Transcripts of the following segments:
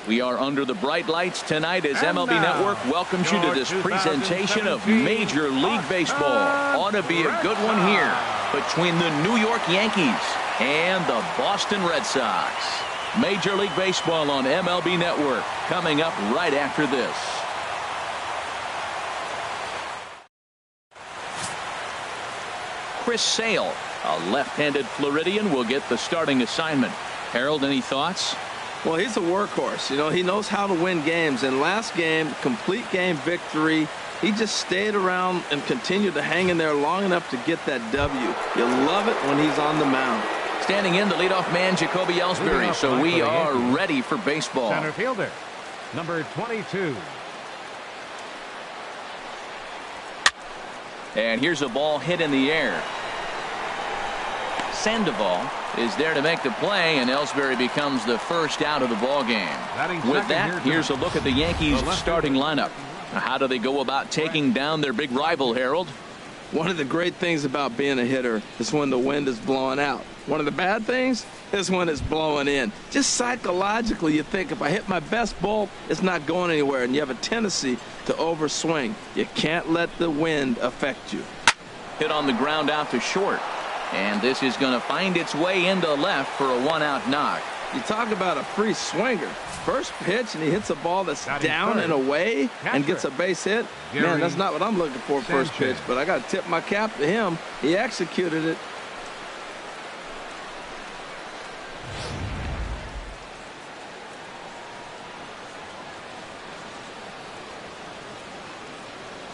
We are under the bright lights tonight as MLB Network welcomes you to this presentation of Major League Baseball. Ought to be a good one here between the New York Yankees and the Boston Red Sox. Major League Baseball on MLB Network coming up right after this. Chris Sale, a left-handed Floridian, will get the starting assignment. Harold, any thoughts? Well, he's a workhorse. You know, he knows how to win games. And last game, complete game victory. He just stayed around and continued to hang in there long enough to get that W. You love it when he's on the mound. Standing in, the leadoff man, Jacoby Ellsbury. So we are ready for baseball. Center fielder, number 22. And here's a ball hit in the air. Sandoval is there to make the play, and Ellsbury becomes the first out of the ball game. With that, here's a look at the Yankees starting lineup. Now, how do they go about taking down their big rival, Harold? One of the great things about being a hitter is when the wind is blowing out. One of the bad things is when it's blowing in. Just psychologically, you think, if I hit my best ball, it's not going anywhere, and you have a tendency to overswing. You can't let the wind affect you. Hit on the ground out to short. And this is going to find its way into left for a one-out knock. You talk about a free swinger. First pitch, and he hits a ball that's down and away and gets a base hit. Man, that's not what I'm looking for first pitch, but I got to tip my cap to him. He executed it.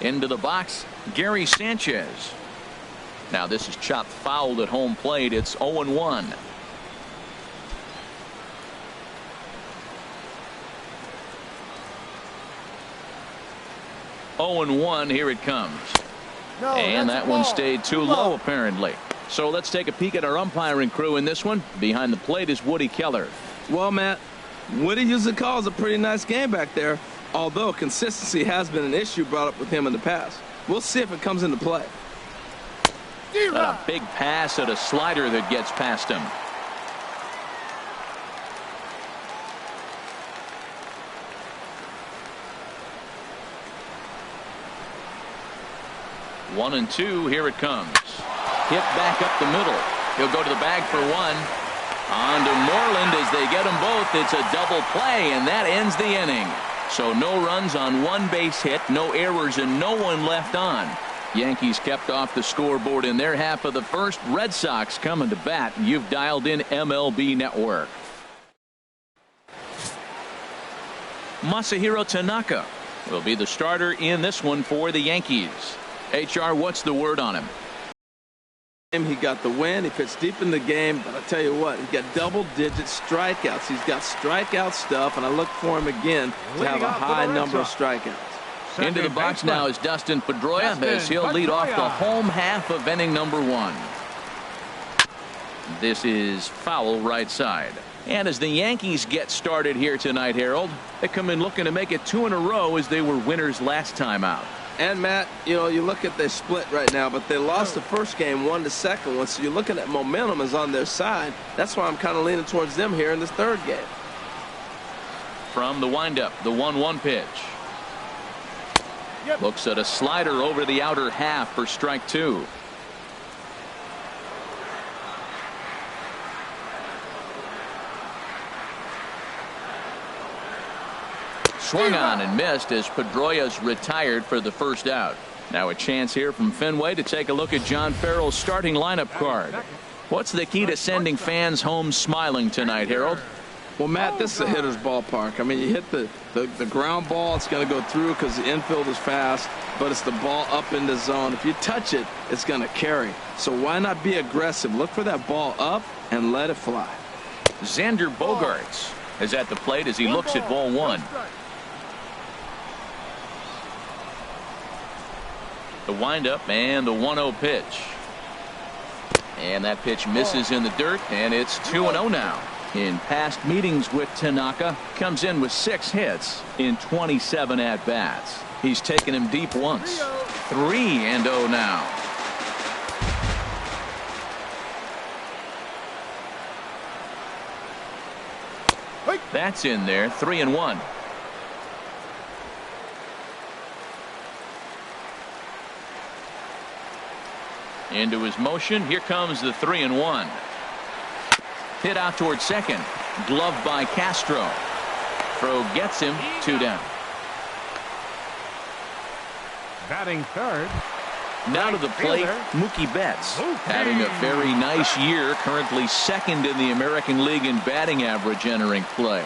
Into the box, Gary Sanchez. Now this is chopped foul at home plate. It's 0-1. Here it comes. And that one stayed too low, apparently. So let's take a peek at our umpiring crew in this one. Behind the plate is Woody Keller. Well, Matt, Woody usually calls a pretty nice game back there, although consistency has been an issue brought up with him in the past. We'll see if it comes into play. And a big pass at a slider that gets past him. One and two. Here it comes. Hit back up the middle. He'll go to the bag for one. On to Moreland as they get them both. It's a double play, and that ends the inning. So no runs on one base hit, no errors, and no one left on. Yankees kept off the scoreboard in their half of the first. Red Sox coming to bat. You've dialed in MLB Network. Masahiro Tanaka will be the starter in this one for the Yankees. HR, what's the word on him? He got the win. He pitched deep in the game, but I tell you what, he got double-digit strikeouts. He's got strikeout stuff, and I look for him again to have a high number of strikeouts. Into the box now is Dustin Pedroia as he'll lead off the home half of inning number one. This is foul right side. And as the Yankees get started here tonight, Harold, they come in looking to make it 2 in a row as they were winners last time out. And Matt, you know, you look at their split right now, but they lost the first game, won the second one, so you're looking at momentum is on their side. That's why I'm kind of leaning towards them here in this third game. From the windup, the 1-1 pitch. Looks at a slider over the outer half for strike two. Swung on and missed as Pedroia's retired for the first out. Now a chance here from Fenway to take a look at John Farrell's starting lineup card. What's the key to sending fans home smiling tonight, Harold? Well, Matt, this is a hitter's ballpark. I mean, you hit the ground ball, it's going to go through because the infield is fast, but it's the ball up in the zone. If you touch it, it's going to carry. So why not be aggressive? Look for that ball up and let it fly. Xander Bogaerts is at the plate as he looks at ball one. The windup and the 1-0 pitch. And that pitch misses in the dirt, and it's 2-0 now. In past meetings with Tanaka, comes in with 6 hits in 27 at-bats. He's taken him deep once. 3-0 now. That's in there. 3-1. Into his motion. Here comes the 3-1. Hit out towards second. Gloved by Castro. Throw gets him. 2 down. Batting third. Now to the plate, Mookie Betts, having a very nice year, currently second in the American League in batting average entering play.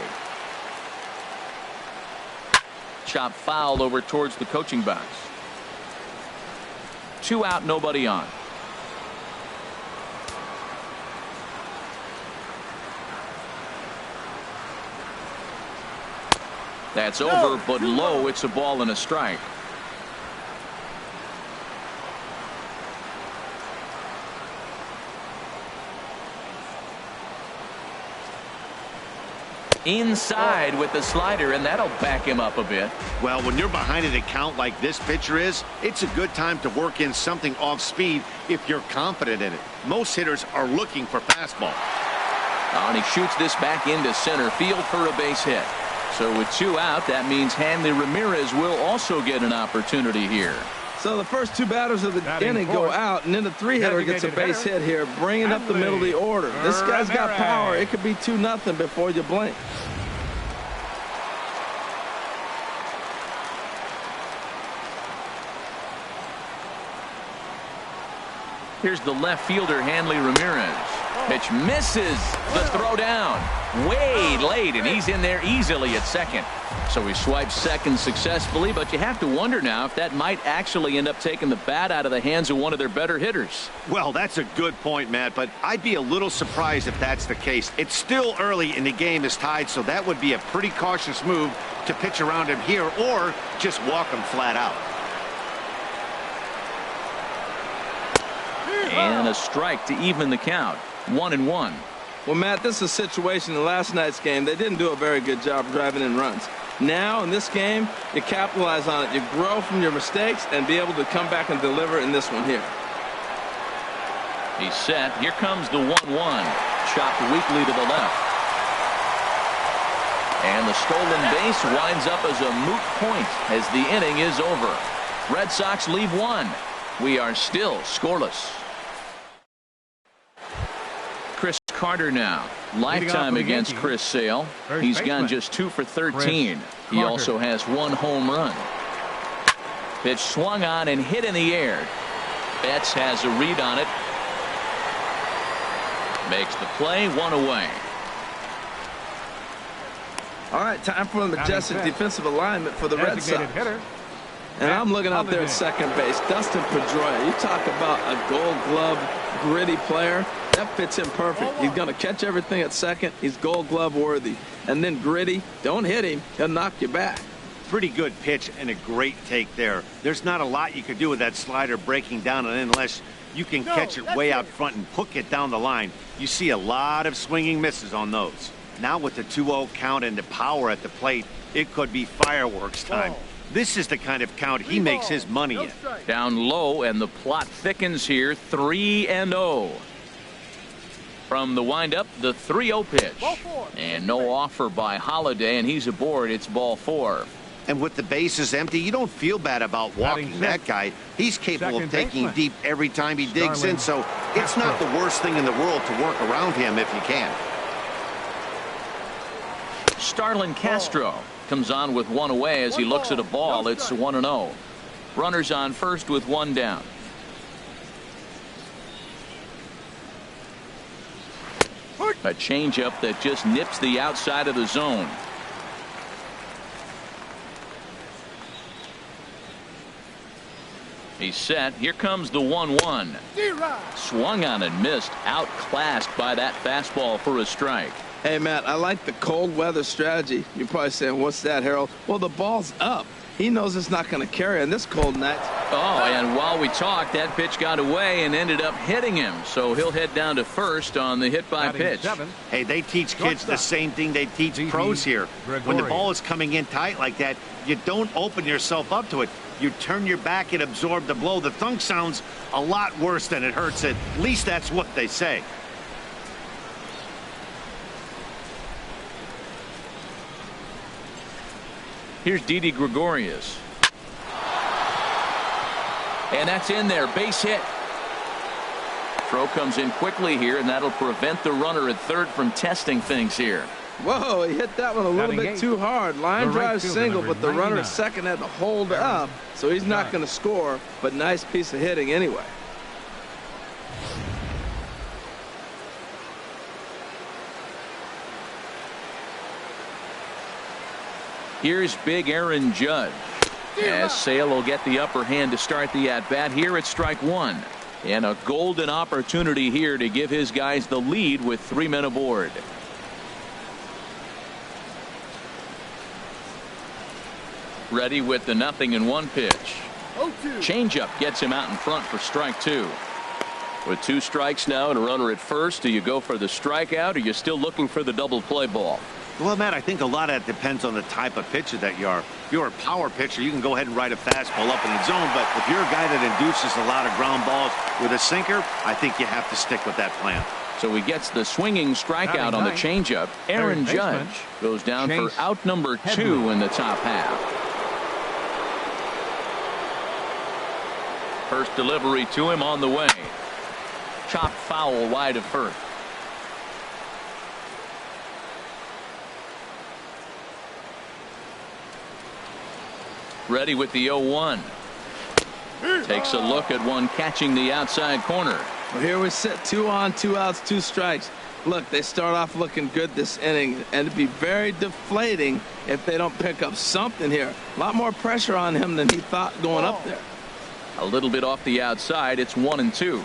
Chop foul over towards the coaching box. 2 out, nobody on. That's over, but low. It's a ball and a strike. Inside with the slider, and that'll back him up a bit. Well, when you're behind an account like this pitcher is, it's a good time to work in something off speed if you're confident in it. Most hitters are looking for fastball. And he shoots this back into center field for a base hit. So with 2 out, that means Hanley Ramirez will also get an opportunity here. So the first 2 batters of the inning go out, and then the 3-hitter gets a base hit here, bringing up the middle of the order. This guy's got power. It could be 2-0 before you blink. Here's the left fielder, Hanley Ramirez. Pitch misses. The throw down. Way late, and he's in there easily at second. So he swipes second successfully, but you have to wonder now if that might actually end up taking the bat out of the hands of one of their better hitters. Well, that's a good point, Matt, but I'd be a little surprised if that's the case. It's still early and the game is tied, so that would be a pretty cautious move to pitch around him here or just walk him flat out. And a strike to even the count. 1-1. Well, Matt, this is a situation in last night's game. They didn't do a very good job driving in runs. Now, in this game, you capitalize on it. You grow from your mistakes and be able to come back and deliver in this one here. He's set. Here comes the 1-1. Chopped weakly to the left. And the stolen base winds up as a moot point as the inning is over. Red Sox leave 1. We are still scoreless. Chris Carter now. Lifetime against Chris Sale. He's gone just 2 for 13. He also has 1 home run. Pitch swung on and hit in the air. Betts has a read on it. Makes the play. 1 away. All right, time for the majestic defensive alignment for the Red Sox. And I'm looking out there at second base. Dustin Pedroia. You talk about a Gold Glove gritty player. That fits him perfect. He's going to catch everything at second. He's Gold Glove worthy. And then gritty. Don't hit him. He'll knock you back. Pretty good pitch and a great take there. There's not a lot you could do with that slider breaking down and unless you can catch it way out front and hook it down the line. You see a lot of swinging misses on those. Now with the 2-0 count and the power at the plate, it could be fireworks time. This is the kind of count he makes his money in. Down low, and the plot thickens here. 3-0. From the windup, the 3-0 pitch. And no offer by Holiday, and he's aboard. It's ball 4. And with the bases empty, you don't feel bad about walking that guy. He's capable of taking deep every time he digs in, so it's not the worst thing in the world to work around him if you can. Starlin Castro comes on with 1 away as he looks at a ball. It's 1-0. Runners on first with 1 down. A changeup that just nips the outside of the zone. He's set. Here comes the 1-1. Swung on and missed. Outclassed by that fastball for a strike. Hey, Matt, I like the cold weather strategy. You're probably saying, what's that, Harold? Well, the ball's up. He knows it's not going to carry on this cold night. Oh, and while we talked, that pitch got away and ended up hitting him. So he'll head down to first on the hit by pitch. Hey, they teach kids the same thing they teach pros here. When the ball is coming in tight like that, you don't open yourself up to it. You turn your back and absorb the blow. The thunk sounds a lot worse than it hurts. At least that's what they say. Here's Didi Gregorius. And that's in there. Base hit. Throw comes in quickly here, and that'll prevent the runner at third from testing things here. Whoa, he hit that one a little bit too hard. Line drive single, but the runner at second had to hold up, so he's not going to score, but nice piece of hitting anyway. Here's big Aaron Judge. As Sale will get the upper hand to start the at-bat here at strike one. And a golden opportunity here to give his guys the lead with 3 men aboard. Ready with the 0-1 pitch. Changeup gets him out in front for strike two. With 2 strikes now and a runner at first, do you go for the strikeout, or are you still looking for the double play ball? Well, Matt, I think a lot of that depends on the type of pitcher that you are. If you're a power pitcher, you can go ahead and ride a fastball up in the zone. But if you're a guy that induces a lot of ground balls with a sinker, I think you have to stick with that plan. So he gets the swinging strikeout on the changeup. Aaron Judge goes down for out number 2 in the top half. First delivery to him on the way. Chopped foul wide of first. Ready with the 0-1. Takes a look at one catching the outside corner. Well, here we sit, 2 on, 2 outs, 2 strikes. Look, they start off looking good this inning, and it'd be very deflating if they don't pick up something here. A lot more pressure on him than he thought going up there. A little bit off the outside. It's 1-2.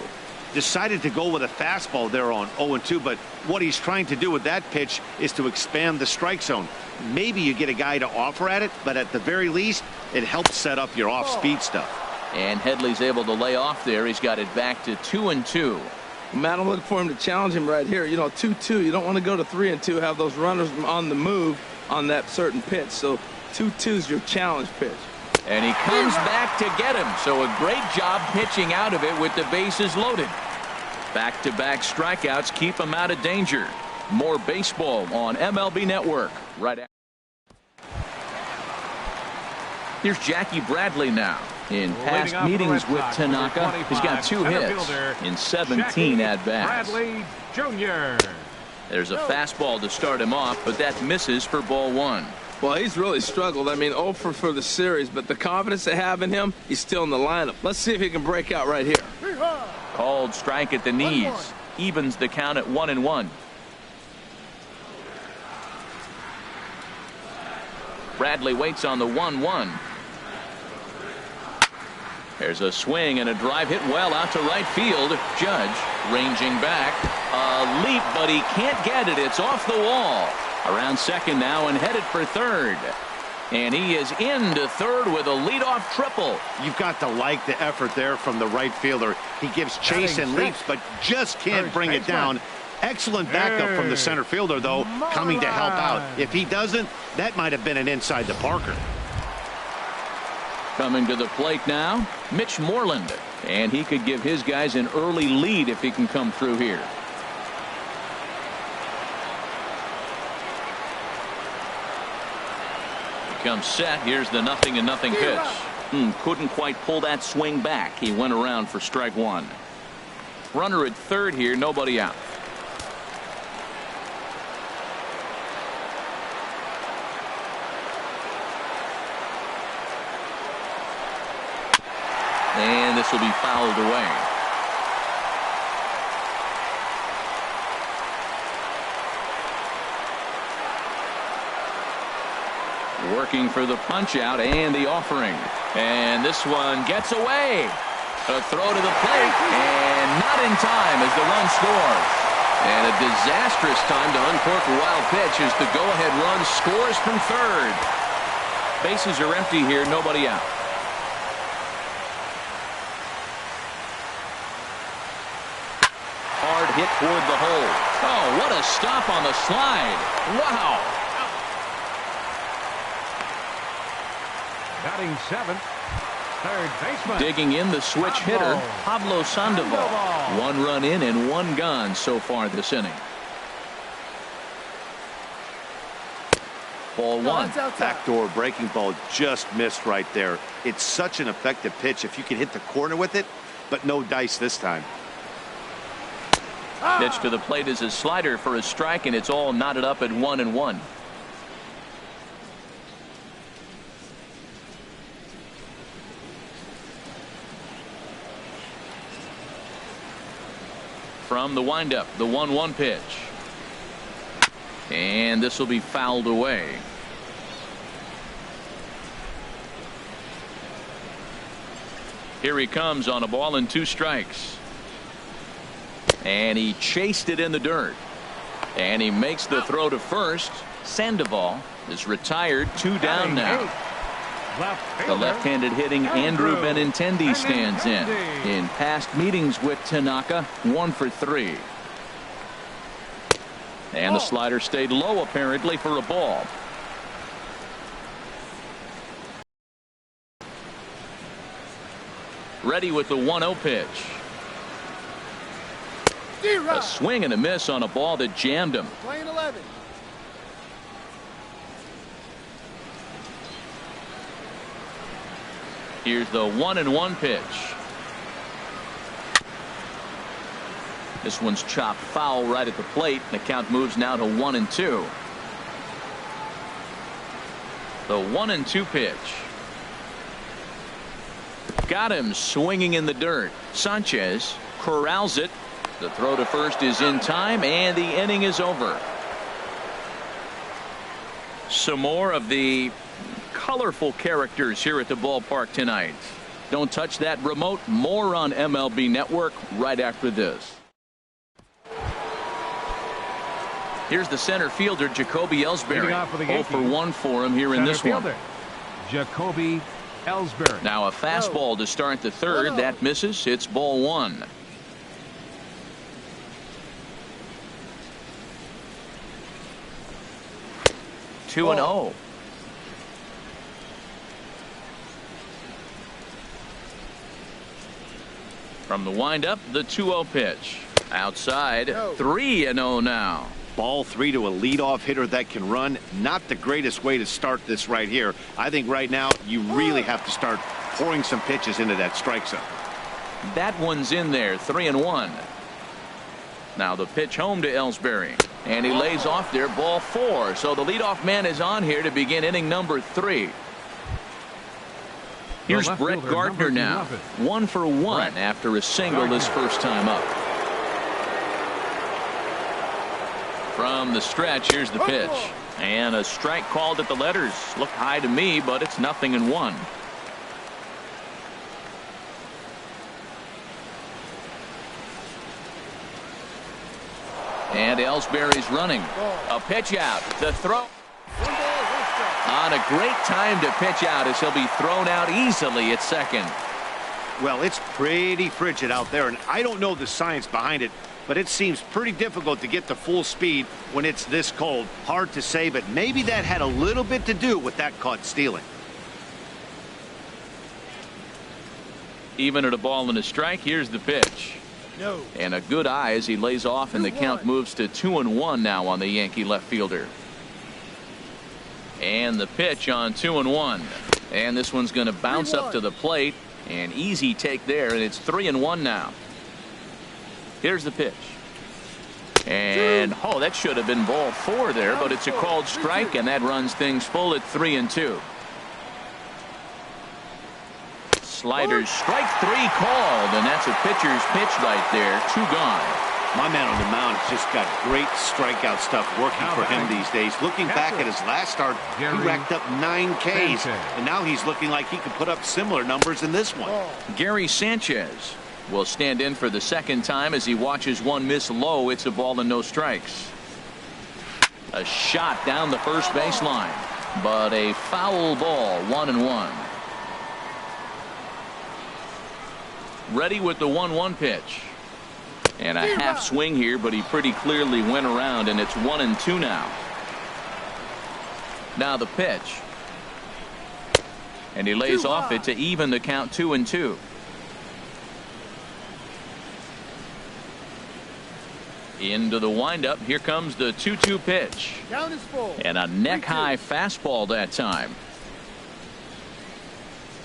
Decided to go with a fastball there on 0-2, but what he's trying to do with that pitch is to expand the strike zone. Maybe you get a guy to offer at it, but at the very least, it helps set up your off-speed stuff. And Headley's able to lay off there. He's got it back to 2-2. Matt, I'm looking for him to challenge him right here. You know, 2-2. You don't want to go to 3-2, have those runners on the move on that certain pitch. So 2-2 is your challenge pitch. And he comes back to get him. So a great job pitching out of it with the bases loaded. Back-to-back strikeouts keep him out of danger. More baseball on MLB Network right after. Here's Jackie Bradley now. In past meetings with Tanaka, he's got 2 hits in 17 at-bats. Bradley Jr. There's a fastball to start him off, but that misses for ball 1. Well, he's really struggled. I mean, 0 for the series, but the confidence they have in him, he's still in the lineup. Let's see if he can break out right here. Called strike at the knees. Evens the count at 1-1. Bradley waits on the 1-1. There's a swing and a drive hit well out to right field. Judge ranging back. A leap, but he can't get it. It's off the wall. Around second now and headed for third. And he is into third with a leadoff triple. You've got to like the effort there from the right fielder. He gives chase and leaps, but just can't bring it down. Excellent backup from the center fielder, though, coming to help out. If he doesn't, that might have been an inside the Parker. Coming to the plate now, Mitch Moreland. And he could give his guys an early lead if he can come through here. Comes set. Here's the 0-0 pitch. Couldn't quite pull that swing back. He went around for strike 1. Runner at third here, nobody out. And this will be fouled away. Working for the punch out and the offering. And this one gets away. A throw to the plate and not in time as the run scores. And a disastrous time to uncork a wild pitch as the go-ahead run scores from third. Bases are empty here, nobody out. Hard hit toward the hole. Oh, what a stop on the slide. Wow. Batting 7th, third baseman. Digging in the switch hitter, Pablo Sandoval. 1 run in and 1 gone so far this inning. Ball one. Backdoor breaking ball just missed right there. It's such an effective pitch if you can hit the corner with it, but no dice this time. Pitch to the plate is a slider for a strike, and it's all knotted up at 1-1. From the windup, the 1-1 pitch. And this will be fouled away. Here he comes on a ball and 2 strikes. And he chased it in the dirt. And he makes the throw to first. Sandoval is retired, 2 down now. The left-handed hitting Andrew Benintendi stands in. In past meetings with Tanaka, 1 for 3. And the slider stayed low apparently for a ball. Ready with the 1-0 pitch. A swing and a miss on a ball that jammed him. Playing 11. Here's the 1-1 pitch. This one's chopped foul right at the plate. The count moves now to 1-2. The 1-2 pitch. Got him swinging in the dirt. Sanchez corrals it. The throw to first is in time, and the inning is over. Some more of the colorful characters here at the ballpark tonight. Don't touch that remote. More on MLB Network right after this. Here's the center fielder, Jacoby Ellsbury. 0 for 1 for him here in this one. Jacoby Ellsbury. Now a fastball to start the third. That misses. It's ball 1. Two and 0. From the windup, the 2-0 pitch. Outside, 3-0 now. Ball 3 to a leadoff hitter that can run. Not the greatest way to start this right here. I think right now you really have to start pouring some pitches into that strike zone. That one's in there, 3-1. Now the pitch home to Ellsbury. And he lays off there, ball 4. So the leadoff man is on here to begin inning number 3. Here's Brett Gardner now. 1 for 1 after a single his first time up. From the stretch, here's the pitch. And a strike called at the letters. Looked high to me, but it's 0-1. And Ellsbury's running. A pitch out. The throw. On a great time to pitch out as he'll be thrown out easily at second. Well, it's pretty frigid out there, and I don't know the science behind it, but it seems pretty difficult to get to full speed when it's this cold. Hard to say, but maybe that had a little bit to do with that caught stealing. Even at a ball and a strike, here's the pitch. No. And a good eye as he lays off, and the count moves to 2-1 now on the Yankee left fielder. And the pitch on 2-1. And this one's going to bounce up to the plate. An easy take there, and it's 3-1 now. Here's the pitch. And oh, that should have been ball 4 there, but it's a called strike, and that runs things full at 3-2. Sliders, strike 3 called, and that's a pitcher's pitch right there. 2 gone. My man on the mound has just got great strikeout stuff working for him these days. Looking back at his last start, he racked up 9 Ks, and now he's looking like he could put up similar numbers in this one. Gary Sanchez will stand in for the second time as he watches one miss low. It's a ball and no strikes. A shot down the first baseline, but a foul ball. 1-1. Ready with the 1-1 pitch. And a half swing here, but he pretty clearly went around, and it's 1-2 now. Now the pitch. And he lays off it to even the count 2-2. Into the windup. Here comes the 2-2 pitch. Down is full. And a neck high fastball that time.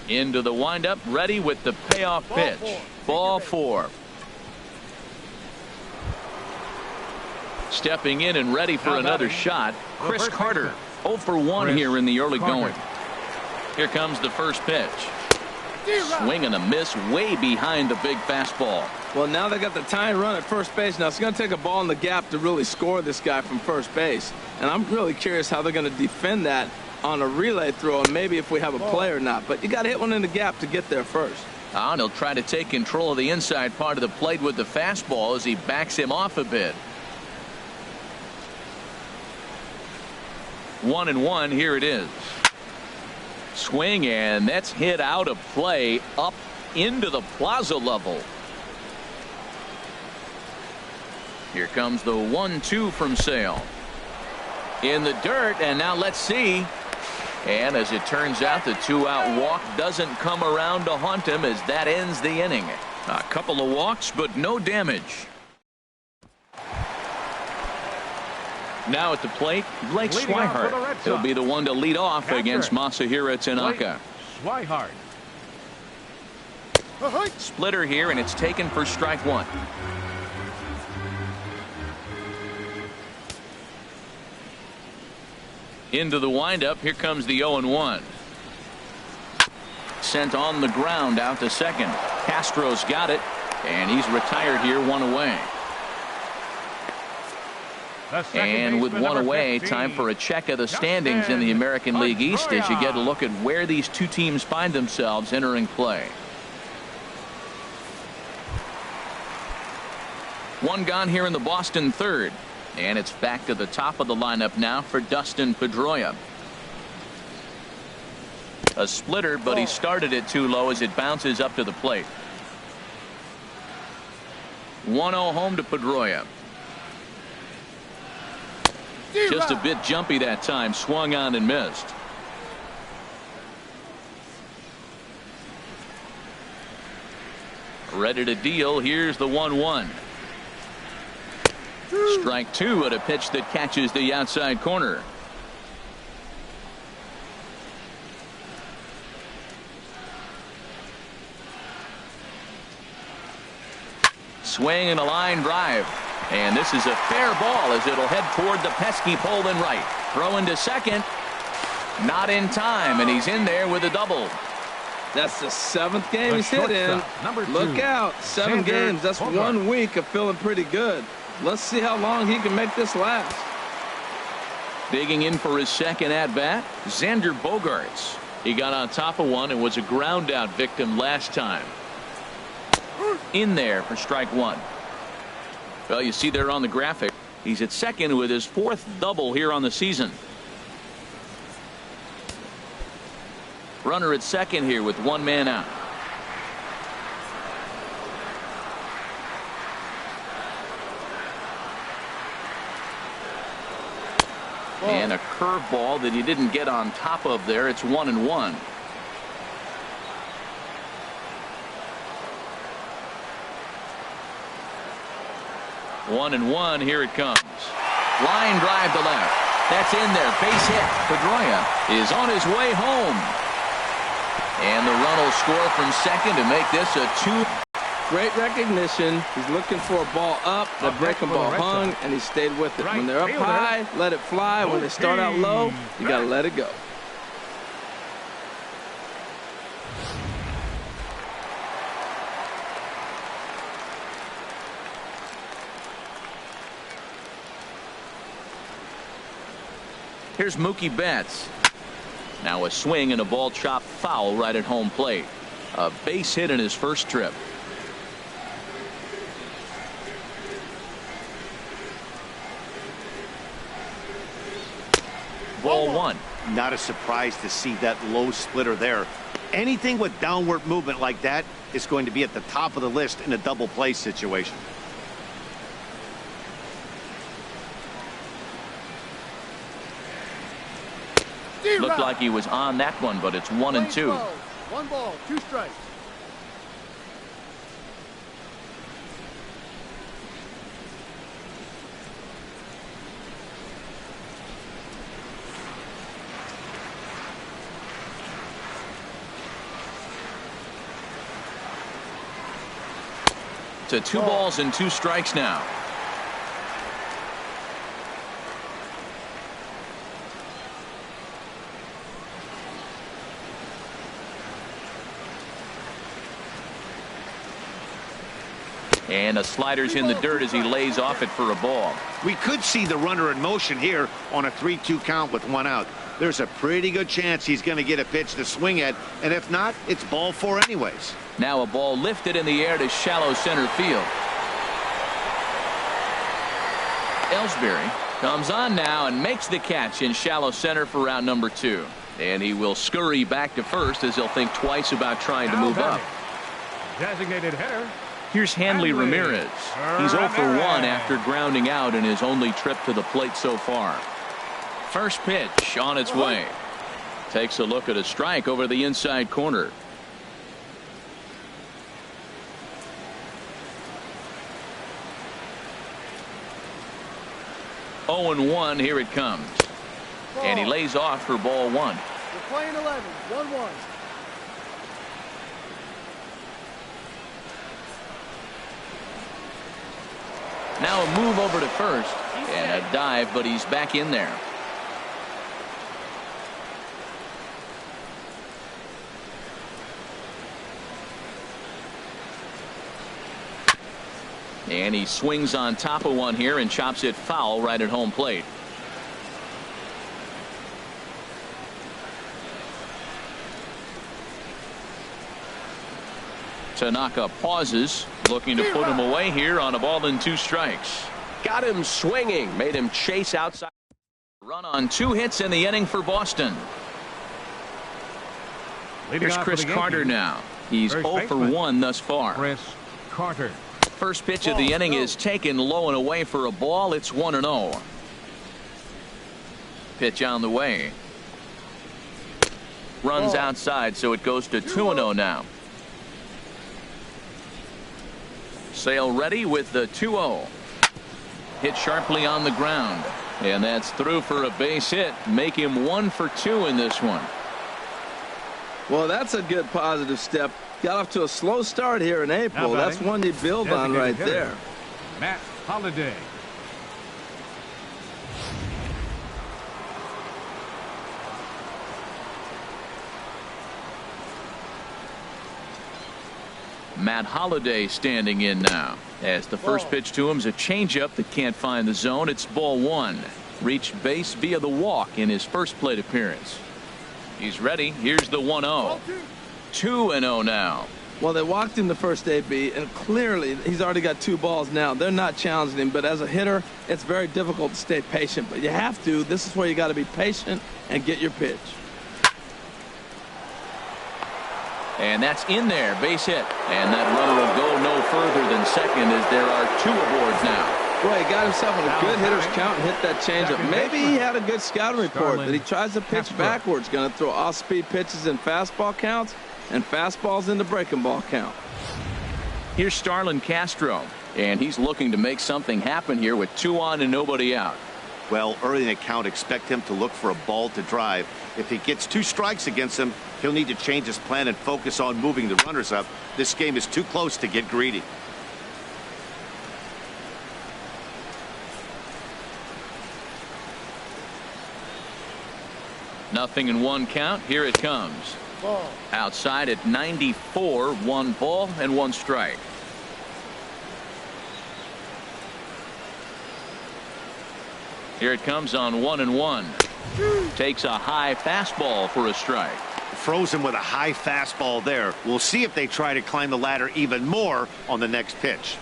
Into the windup, ready with the payoff pitch. Ball 4. Stepping in and ready for another shot, Chris Carter. 0 for 1 here in the early going. Here comes the first pitch. Swing and a miss way behind the big fastball. Well, now they got the tying run at first base. Now it's going to take a ball in the gap to really score this guy from first base. And I'm really curious how they're going to defend that on a relay throw, and maybe if we have a play or not. But you got to hit one in the gap to get there first. And he'll try to take control of the inside part of the plate with the fastball as he backs him off a bit. 1-1. Here it is. Swing, and that's hit out of play up into the plaza level. Here comes the 1-2 from Sale. In the dirt, and now let's see. And as it turns out, the 2-out walk doesn't come around to haunt him as that ends the inning. A couple of walks, but no damage. Now at the plate, Blake Swihart. He'll be the one to lead off against Masahiro Tanaka. Swihart. Splitter here, and it's taken for strike 1. Into the windup. Here comes the 0-1. Sent on the ground out to second. Castro's got it, and he's retired here, 1 away. And with 1 away, time for a check of the standings in the American League East as you get a look at where these two teams find themselves entering play. 1 gone here in the Boston third. And it's back to the top of the lineup now for Dustin Pedroia. A splitter, but he started it too low as it bounces up to the plate. 1-0 home to Pedroia. Just a bit jumpy that time. Swung on and missed. Ready to deal. Here's the 1-1. Strike 2 at a pitch that catches the outside corner. Swing and a line drive. And this is a fair ball as it'll head toward the pesky pole and right. Throwing to second. Not in time, and he's in there with a double. That's the 7th game he's hit in. Look out. 7 games. That's 1 week of feeling pretty good. Let's see how long he can make this last. Digging in for his second at-bat, Xander Bogaerts. He got on top of one and was a ground-out victim last time. In there for strike 1. Well, you see there on the graphic, he's at second with his 4th double here on the season. Runner at second here with 1 man out. And a curveball that he didn't get on top of there. It's 1-1. One and one. Here it comes. Line drive to left. That's in there. Base hit. Pedroia is on his way home. And the run will score from second to make this a 2. Great recognition. He's looking for a ball up. The breaking ball hung, and he stayed with it. When they're up high, let it fly. When they start out low, you got to let it go. Here's Mookie Betts. Now a swing and a ball chopped foul right at home plate. A base hit in his first trip. Ball 1. Not a surprise to see that low splitter there. Anything with downward movement like that is going to be at the top of the list in a double play situation. Looked like he was on that one, but it's 1-2. 1 ball, 2 strikes. To 2 balls and 2 strikes now. And a slider's in the dirt as he lays off it for a ball. We could see the runner in motion here on a 3-2 count with 1 out. There's a pretty good chance he's going to get a pitch to swing at, and if not, it's ball 4 anyways. Now a ball lifted in the air to shallow center field. Ellsbury comes on now and makes the catch in shallow center for round number 2. And he will scurry back to first as he'll think twice about trying to move up. Designated hitter. Here's Hanley Ramirez. He's 0 for 1 after grounding out in his only trip to the plate so far. First pitch on its way. Takes a look at a strike over the inside corner. Oh and 1, here it comes. And he lays off for ball 1. We're playing 11, 1-1. Now a move over to first and a dive, but he's back in there. And he swings on top of one here and chops it foul right at home plate. Tanaka pauses, looking to put him away here on a ball and 2 strikes. Got him swinging, made him chase outside. Run on 2 hits in the inning for Boston. Here's Chris Carter now. He's 0 for 1 thus far. Chris Carter. First pitch of the inning is taken low and away for a ball. It's 1-0. Pitch on the way. Runs outside, so it goes to 2-0 now. Sale ready with the 2-0. Hit sharply on the ground. And that's through for a base hit. Make him 1 for 2 in this one. Well, that's a good positive step. Got off to a slow start here in April. That's one you build on right there. Matt Holliday. Matt Holliday standing in now, as the first pitch to him is a changeup that can't find the zone. It's ball 1. Reached base via the walk in his first plate appearance. He's ready. Here's the 1-0. 2-0 now. Well, they walked him the first AB, and clearly he's already got 2 balls now. They're not challenging him, but as a hitter, it's very difficult to stay patient. But you have to. This is where you got to be patient and get your pitch. And that's in there, base hit. And that runner will go no further than second as there are 2 aboard now. Boy, he got himself in a good hitter's count and hit that changeup. Maybe he had a good scouting report that he tries to pitch backwards. Going to throw off-speed pitches in fastball counts and fastballs in the breaking ball count. Here's Starlin Castro, and he's looking to make something happen here with 2 on and nobody out. Well, early in the count, expect him to look for a ball to drive. If he gets 2 strikes against him, he'll need to change his plan and focus on moving the runners up. This game is too close to get greedy. Nothing in 1 count. Here it comes. Ball. Outside at 94, 1 ball and 1 strike. Here it comes on 1-1. Takes a high fastball for a strike. Frozen with a high fastball there. We'll see if they try to climb the ladder even more on the next pitch.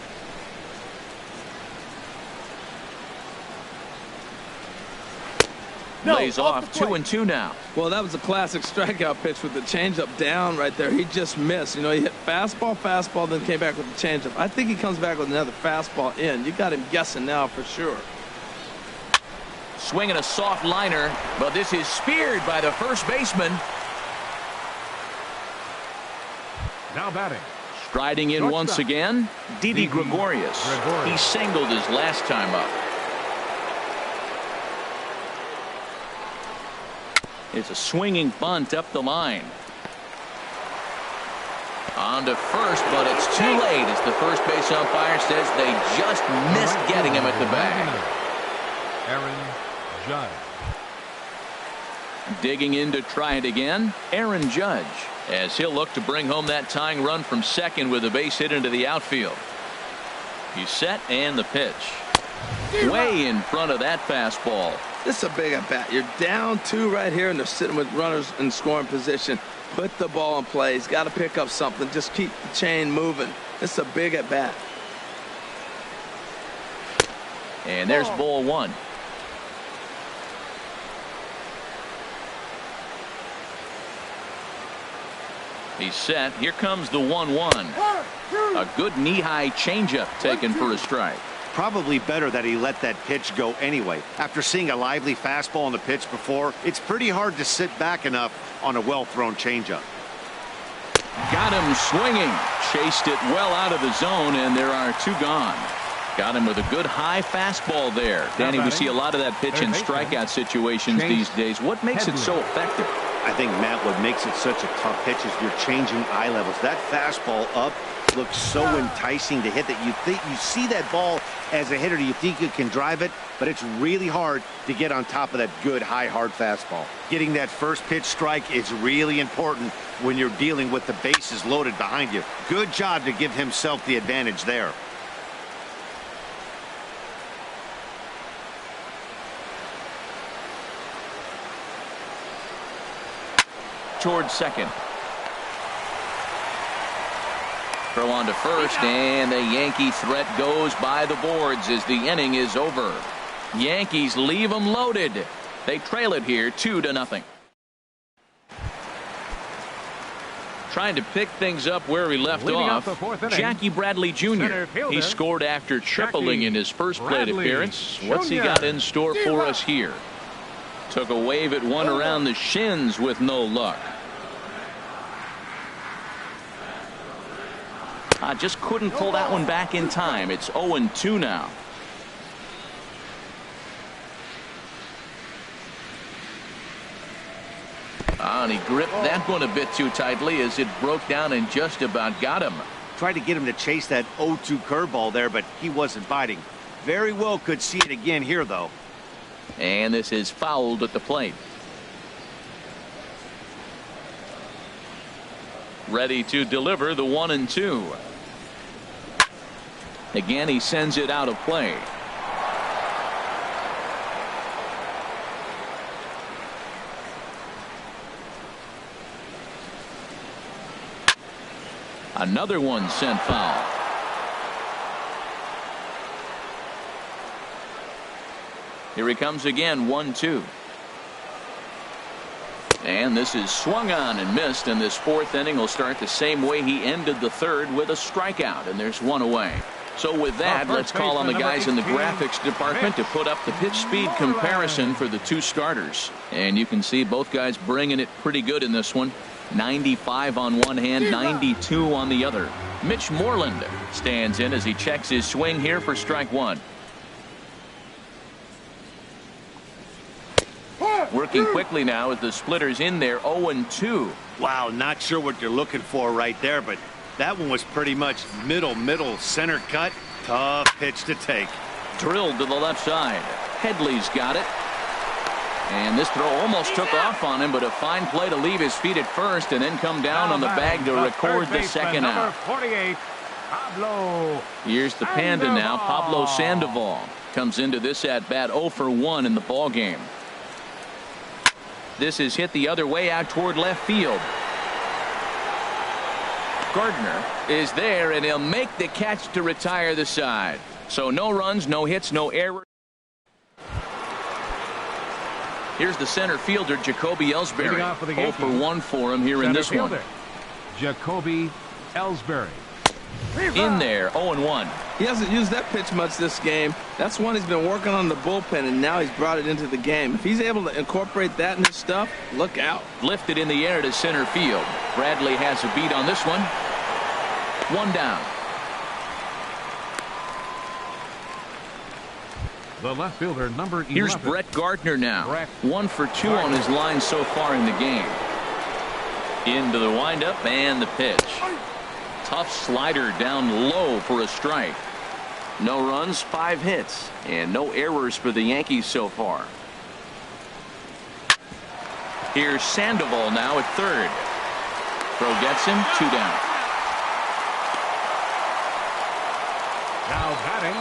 Lays off 2-2 now. Well, that was a classic strikeout pitch with the changeup down right there. He just missed. You know, he hit fastball, then came back with the changeup. I think he comes back with another fastball in. You got him guessing now for sure. Swinging a soft liner, but this is speared by the first baseman. Now batting. Striding in once again, Didi Gregorius. He singled his last time up. It's a swinging bunt up the line. On to first, but it's too late as the first base umpire says they just missed getting him at the bag. Aaron Judge. Digging in to try it again, Aaron Judge, as he'll look to bring home that tying run from second with a base hit into the outfield. He's set and the pitch. Way in front of that fastball. This is a big at bat. You're down 2 right here, and they're sitting with runners in scoring position. Put the ball in play. He's got to pick up something. Just keep the chain moving. This is a big at bat. And there's ball 1. He's set. Here comes the 1-1. A good knee-high changeup taken for a strike. Probably better that he let that pitch go anyway. After seeing a lively fastball on the pitch before, it's pretty hard to sit back enough on a well-thrown changeup. Got him swinging. Chased it well out of the zone, and there are 2 gone. Got him with a good high fastball there. Danny, we see a lot of that pitch in strikeout situations these days. What makes it so effective? I think, Matt, what makes it such a tough pitch is you're changing eye levels. That fastball up looks so enticing to hit that you think you see that ball as a hitter, you think you can drive it, but it's really hard to get on top of that good high hard fastball. Getting that first pitch strike is really important when you're dealing with the bases loaded behind you. Good job to give himself the advantage there. Towards second. Throw on to first, and the Yankee threat goes by the boards as the inning is over. Yankees leave them loaded. They trail it here 2-0. Trying to pick things up where he left off. Jackie Bradley Jr. He scored after tripling in his first plate appearance. What's he got in store for us here? Took a wave at one around the shins with no luck. Just couldn't pull that one back in time. It's 0-2 now. And he gripped that one a bit too tightly as it broke down and just about got him. Tried to get him to chase that 0-2 curveball there, but he wasn't biting. Very well could see it again here, though. And this is fouled at the plate. Ready to deliver the 1-2. Again, he sends it out of play. Another one sent foul. Here he comes again, 1-2. And this is swung on and missed, and this 4th inning will start the same way he ended the 3rd with a strikeout, and there's 1 away. So with that, let's call on the guys in the graphics department to put up the pitch speed comparison for the 2 starters. And you can see both guys bringing it pretty good in this one. 95 on one hand, 92 on the other. Mitch Moreland stands in as he checks his swing here for strike 1. Working quickly now as the splitter's in there, 0-2. Wow, not sure what you're looking for right there, but that one was pretty much middle center cut. Tough pitch to take. Drilled to the left side. Headley's got it. And this throw almost took off on him, but a fine play to leave his feet at first and then come down on the bag to record the second out. 48, Pablo. Here's the Panda now. Pablo Sandoval comes into this at bat 0 for 1 in the ball game. This is hit the other way out toward left field. Gardner is there, and he'll make the catch to retire the side. So no runs, no hits, no errors. Here's the center fielder, Jacoby Ellsbury. 0 for 1 for him here in this one. Jacoby Ellsbury. In there, 0-1. He hasn't used that pitch much this game. That's one he's been working on the bullpen, and now he's brought it into the game. If he's able to incorporate that in his stuff, look out. Lifted in the air to center field. Bradley has a beat on this one. 1 down. The left fielder, number 11. Here's Brett Gardner now. 1 for 2 on his line so far in the game. Into the windup and the pitch. Tough slider down low for a strike. No runs, 5 hits, and no errors for the Yankees so far. Here's Sandoval now at third. Throw gets him, 2 down. Now batting,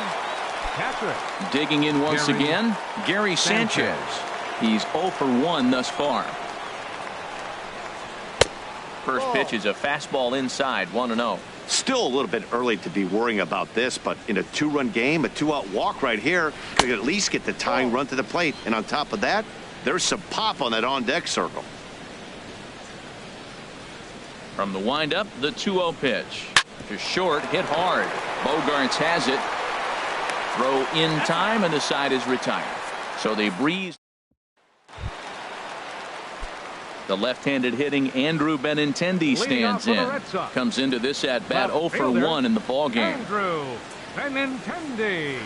catcher. Digging in once Gary again, Gary Sanchez. He's 0 for 1 thus far. First pitch is a fastball inside, 1-0. Still a little bit early to be worrying about this, but in a 2-run game, a 2-out walk right here could at least get the tying run to the plate. And on top of that, there's some pop on that on-deck circle. From the windup, the 2-0 pitch. Just short, hit hard. Bogarts has it. Throw in time, and the side is retired. So they breeze. The left-handed hitting Andrew Benintendi stands in. Comes into this at-bat 0 for 1 in the ballgame. Andrew Benintendi.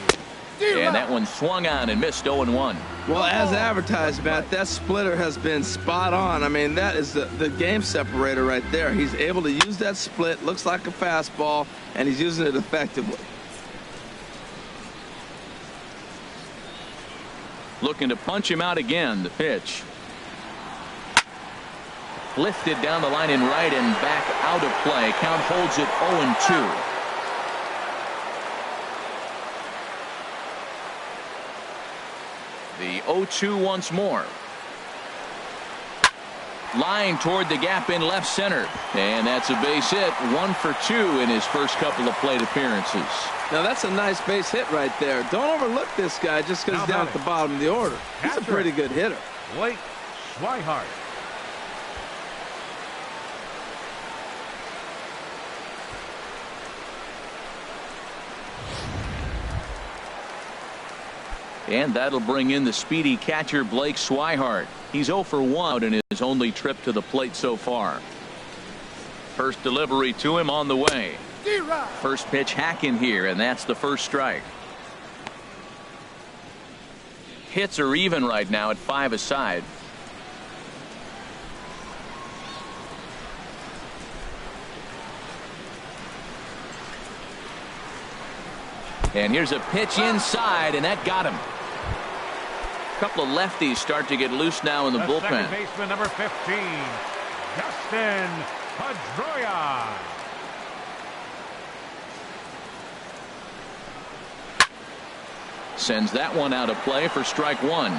And that one swung on and missed 0-1. Well, as advertised, Matt, that splitter has been spot on. I mean, that is the game separator right there. He's able to use that split, looks like a fastball, and he's using it effectively. Looking to punch him out again. The pitch. Lifted down the line in right and back out of play. Count holds it 0-2. The 0-2 once more. Line toward the gap in left center. And that's a base hit. 1 for 2 in his first couple of plate appearances. Now, that's a nice base hit right there. Don't overlook this guy just because he's down at the bottom of the order. He's a pretty good hitter. Blake Swihart. And that'll bring in the speedy catcher Blake Swihart. He's 0 for 1 in his only trip to the plate so far. First delivery to him on the way. First pitch hacking here, and that's the first strike. Hits are even right now at 5 aside. And here's a pitch inside, and that got him. A couple of lefties start to get loose now in the bullpen. Second baseman number 15, Dustin Pedroia. Sends that one out of play for strike 1.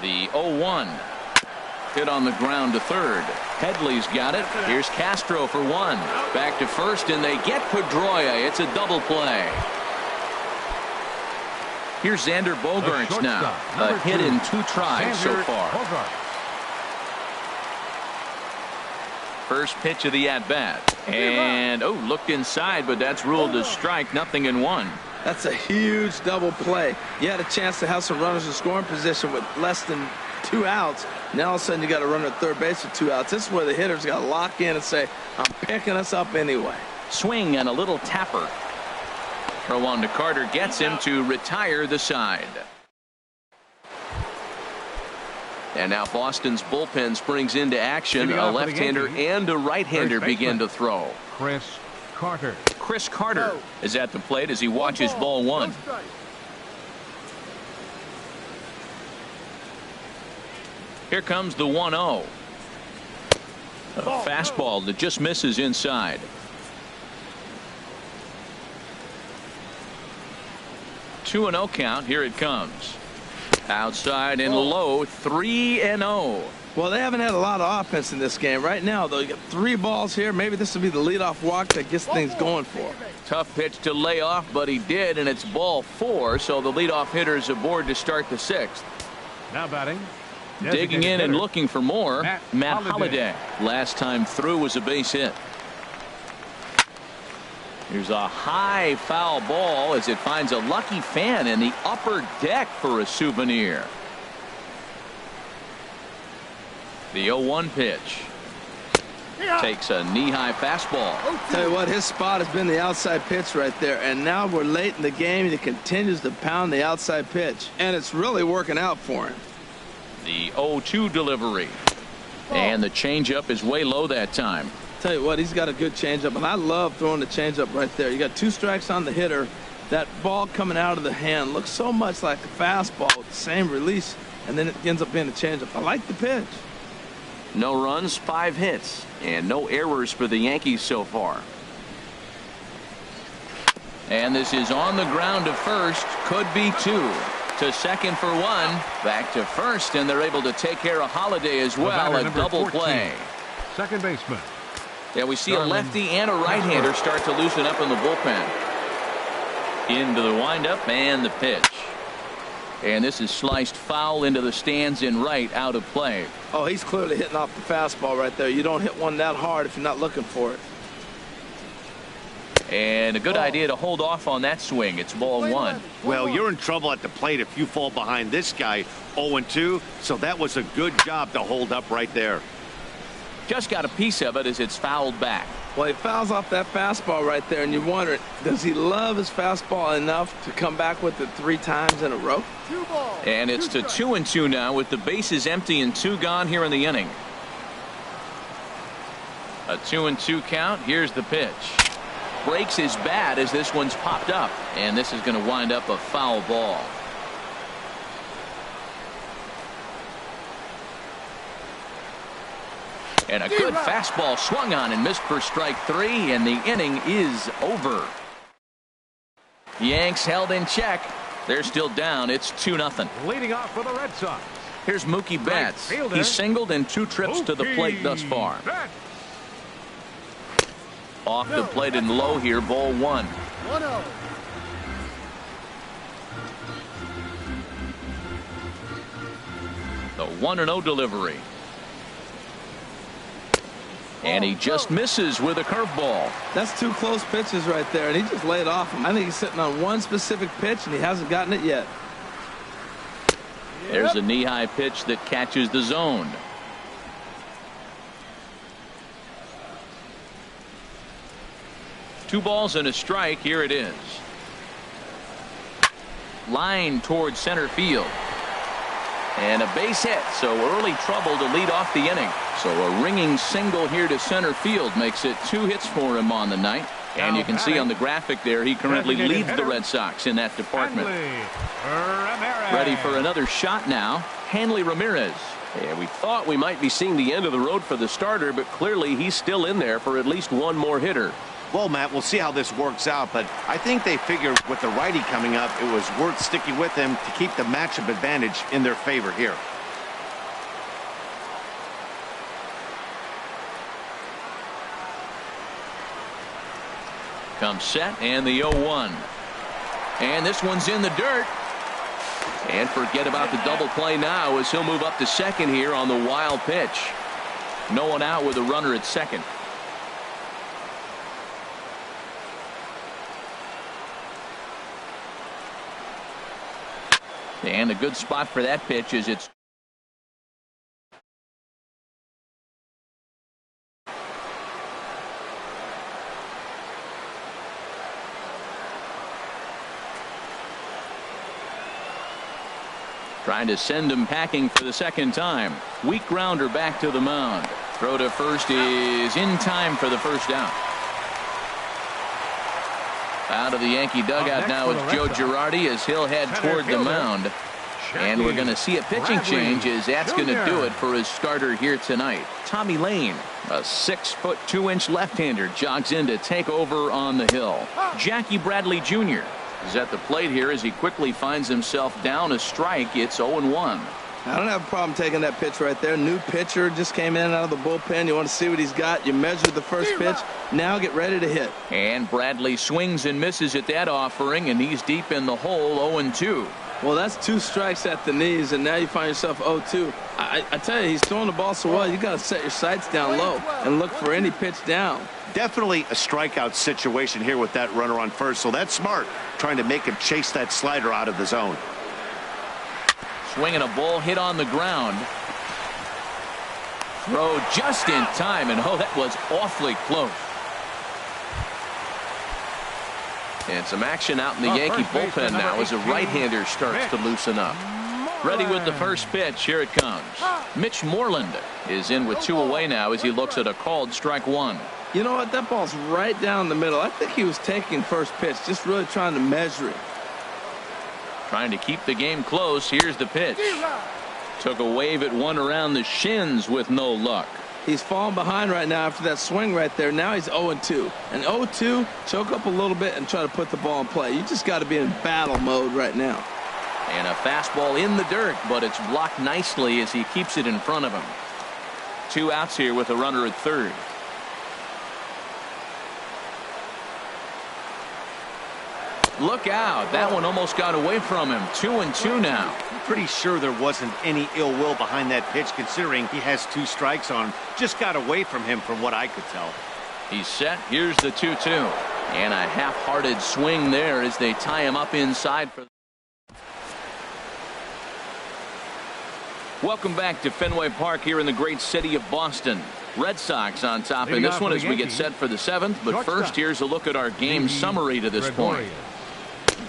The 0-1. Hit on the ground to third. Headley's got it. Here's Castro for 1. Back to first, and they get Pedroia. It's a double play. Here's Xander Bogaerts now. A hit in 2 tries so far. First pitch of the at-bat. And, looked inside, but that's ruled a strike. 0-1. That's a huge double play. You had a chance to have some runners in scoring position with less than 2 outs. Now all of a sudden you got a runner at third base with 2 outs. This is where the hitters got to lock in and say, I'm picking us up anyway. Swing and a little tapper. Throw on to Carter gets him to retire the side. And now Boston's bullpen springs into action. A left-hander and a right-hander begin to throw. Chris Carter. Chris Carter is at the plate as he watches ball 1. Here comes the 1-0. A fastball that just misses inside. Two and 0 count. Here it comes. Outside and low. 3-0. Well, they haven't had a lot of offense in this game. Right now, though, you got 3 balls here. Maybe this will be the leadoff walk that gets things going for him. Tough pitch to lay off, but he did, and it's ball 4. So the leadoff hitter is aboard to start the 6th. Now batting. Digging in and looking for more. Matt Holliday. Last time through was a base hit. Here's a high foul ball as it finds a lucky fan in the upper deck for a souvenir. The 0-1 pitch. Takes a knee-high fastball. Tell you what, his spot has been the outside pitch right there, and now we're late in the game and he continues to pound the outside pitch, and it's really working out for him. The 0-2 delivery, and the changeup is way low that time. Tell you what, he's got a good changeup, and I love throwing the changeup right there. You got 2 strikes on the hitter. That ball coming out of the hand looks so much like a fastball with the same release, and then it ends up being a changeup. I like the pitch. No runs, 5 hits, and no errors for the Yankees so far. And this is on the ground to first. Could be 2. To second for 1. Back to first, and they're able to take care of Holiday as well. A double 14, play. second baseman. Yeah, we see a lefty and a right-hander start to loosen up in the bullpen. Into the windup and the pitch. And this is sliced foul into the stands in right, out of play. Oh, he's clearly hitting off the fastball right there. You don't hit one that hard if you're not looking for it. And a good idea to hold off on that swing. It's ball 1. Well, you're in trouble at the plate if you fall behind this guy 0-2, so that was a good job to hold up right there. Just got a piece of it as it's fouled back. Well, he fouls off that fastball right there, and you wonder, does he love his fastball enough to come back with it 3 times in a row? And it's to 2-2 now with the bases empty and 2 gone here in the inning. A 2-2 count. Here's the pitch. Breaks his bat as this one's popped up, and this is going to wind up a foul ball. And a good fastball swung on and missed for strike 3, and the inning is over. Yanks held in check. They're still down. It's 2-0. Leading off for the Red Sox. Here's Mookie Betts. He's singled in 2 trips to the plate thus far. Off the plate and low here, ball 1. 1-0. The 1-0 delivery. And he just misses with a curveball. That's 2 close pitches right there, and he just laid off him. I think he's sitting on one specific pitch, and he hasn't gotten it yet. There's a knee-high pitch that catches the zone. Two balls and a strike. Here it is. Line towards center field. And a base hit, so early trouble to lead off the inning. So a ringing single here to center field makes it 2 hits for him on the night. And you can see on the graphic there he currently leads the Red Sox in that department. Ready for another shot now. Hanley Ramirez. Yeah, we thought we might be seeing the end of the road for the starter, but clearly he's still in there for at least one more hitter. Well, Matt, we'll see how this works out, but I think they figured with the righty coming up, it was worth sticking with him to keep the matchup advantage in their favor here. Comes set, and the 0-1. And this one's in the dirt. And forget about the double play now as he'll move up to second here on the wild pitch. No one out with a runner at second. And a good spot for that pitch is it's trying to send him packing for the second time. Weak grounder back to the mound. Throw to first is in time for the first down. Out of the Yankee dugout now is Joe Girardi as he'll head toward the mound. And we're going to see a pitching change as that's going to do it for his starter here tonight. Tommy Lane, a 6-foot 2-inch left-hander, jogs in to take over on the hill. Jackie Bradley Jr. is at the plate here as he quickly finds himself down a strike. It's 0-1. I don't have a problem taking that pitch right there. New pitcher just came in out of the bullpen. You want to see what he's got. You measure the first pitch. Now get ready to hit. And Bradley swings and misses at that offering, and he's deep in the hole, 0-2. Well, that's 2 strikes at the knees, and now you find yourself 0-2. I tell you, he's throwing the ball so well, you got to set your sights down low and look for any pitch down. Definitely a strikeout situation here with that runner on first, so that's smart, trying to make him chase that slider out of the zone. Swinging a ball hit on the ground. throw just in time, and oh, that was awfully close. And some action out in the Yankee bullpen now as a right-hander starts to loosen up. Ready with the first pitch. Here it comes. Mitch Moreland is in with 2 away now as he looks at a called strike 1. You know what? That ball's right down the middle. I think he was taking first pitch, just really trying to measure it. Trying to keep the game close. Here's the pitch. Took a wave at one around the shins with no luck. He's falling behind right now after that swing right there. Now he's 0-2. And 0-2, choke up a little bit and try to put the ball in play. You just got to be in battle mode right now. And a fastball in the dirt, but it's blocked nicely as he keeps it in front of him. 2 outs here with a runner at third. Look out. That one almost got away from him. 2-2 now. Pretty sure there wasn't any ill will behind that pitch, considering he has 2 strikes on him. Just got away from him from what I could tell. He's set. Here's the 2-2. And a half-hearted swing there as they tie him up inside. Welcome back to Fenway Park here in the great city of Boston. Red Sox on top in this one as we get set for the 7th. But first, here's a look at our game summary to this point.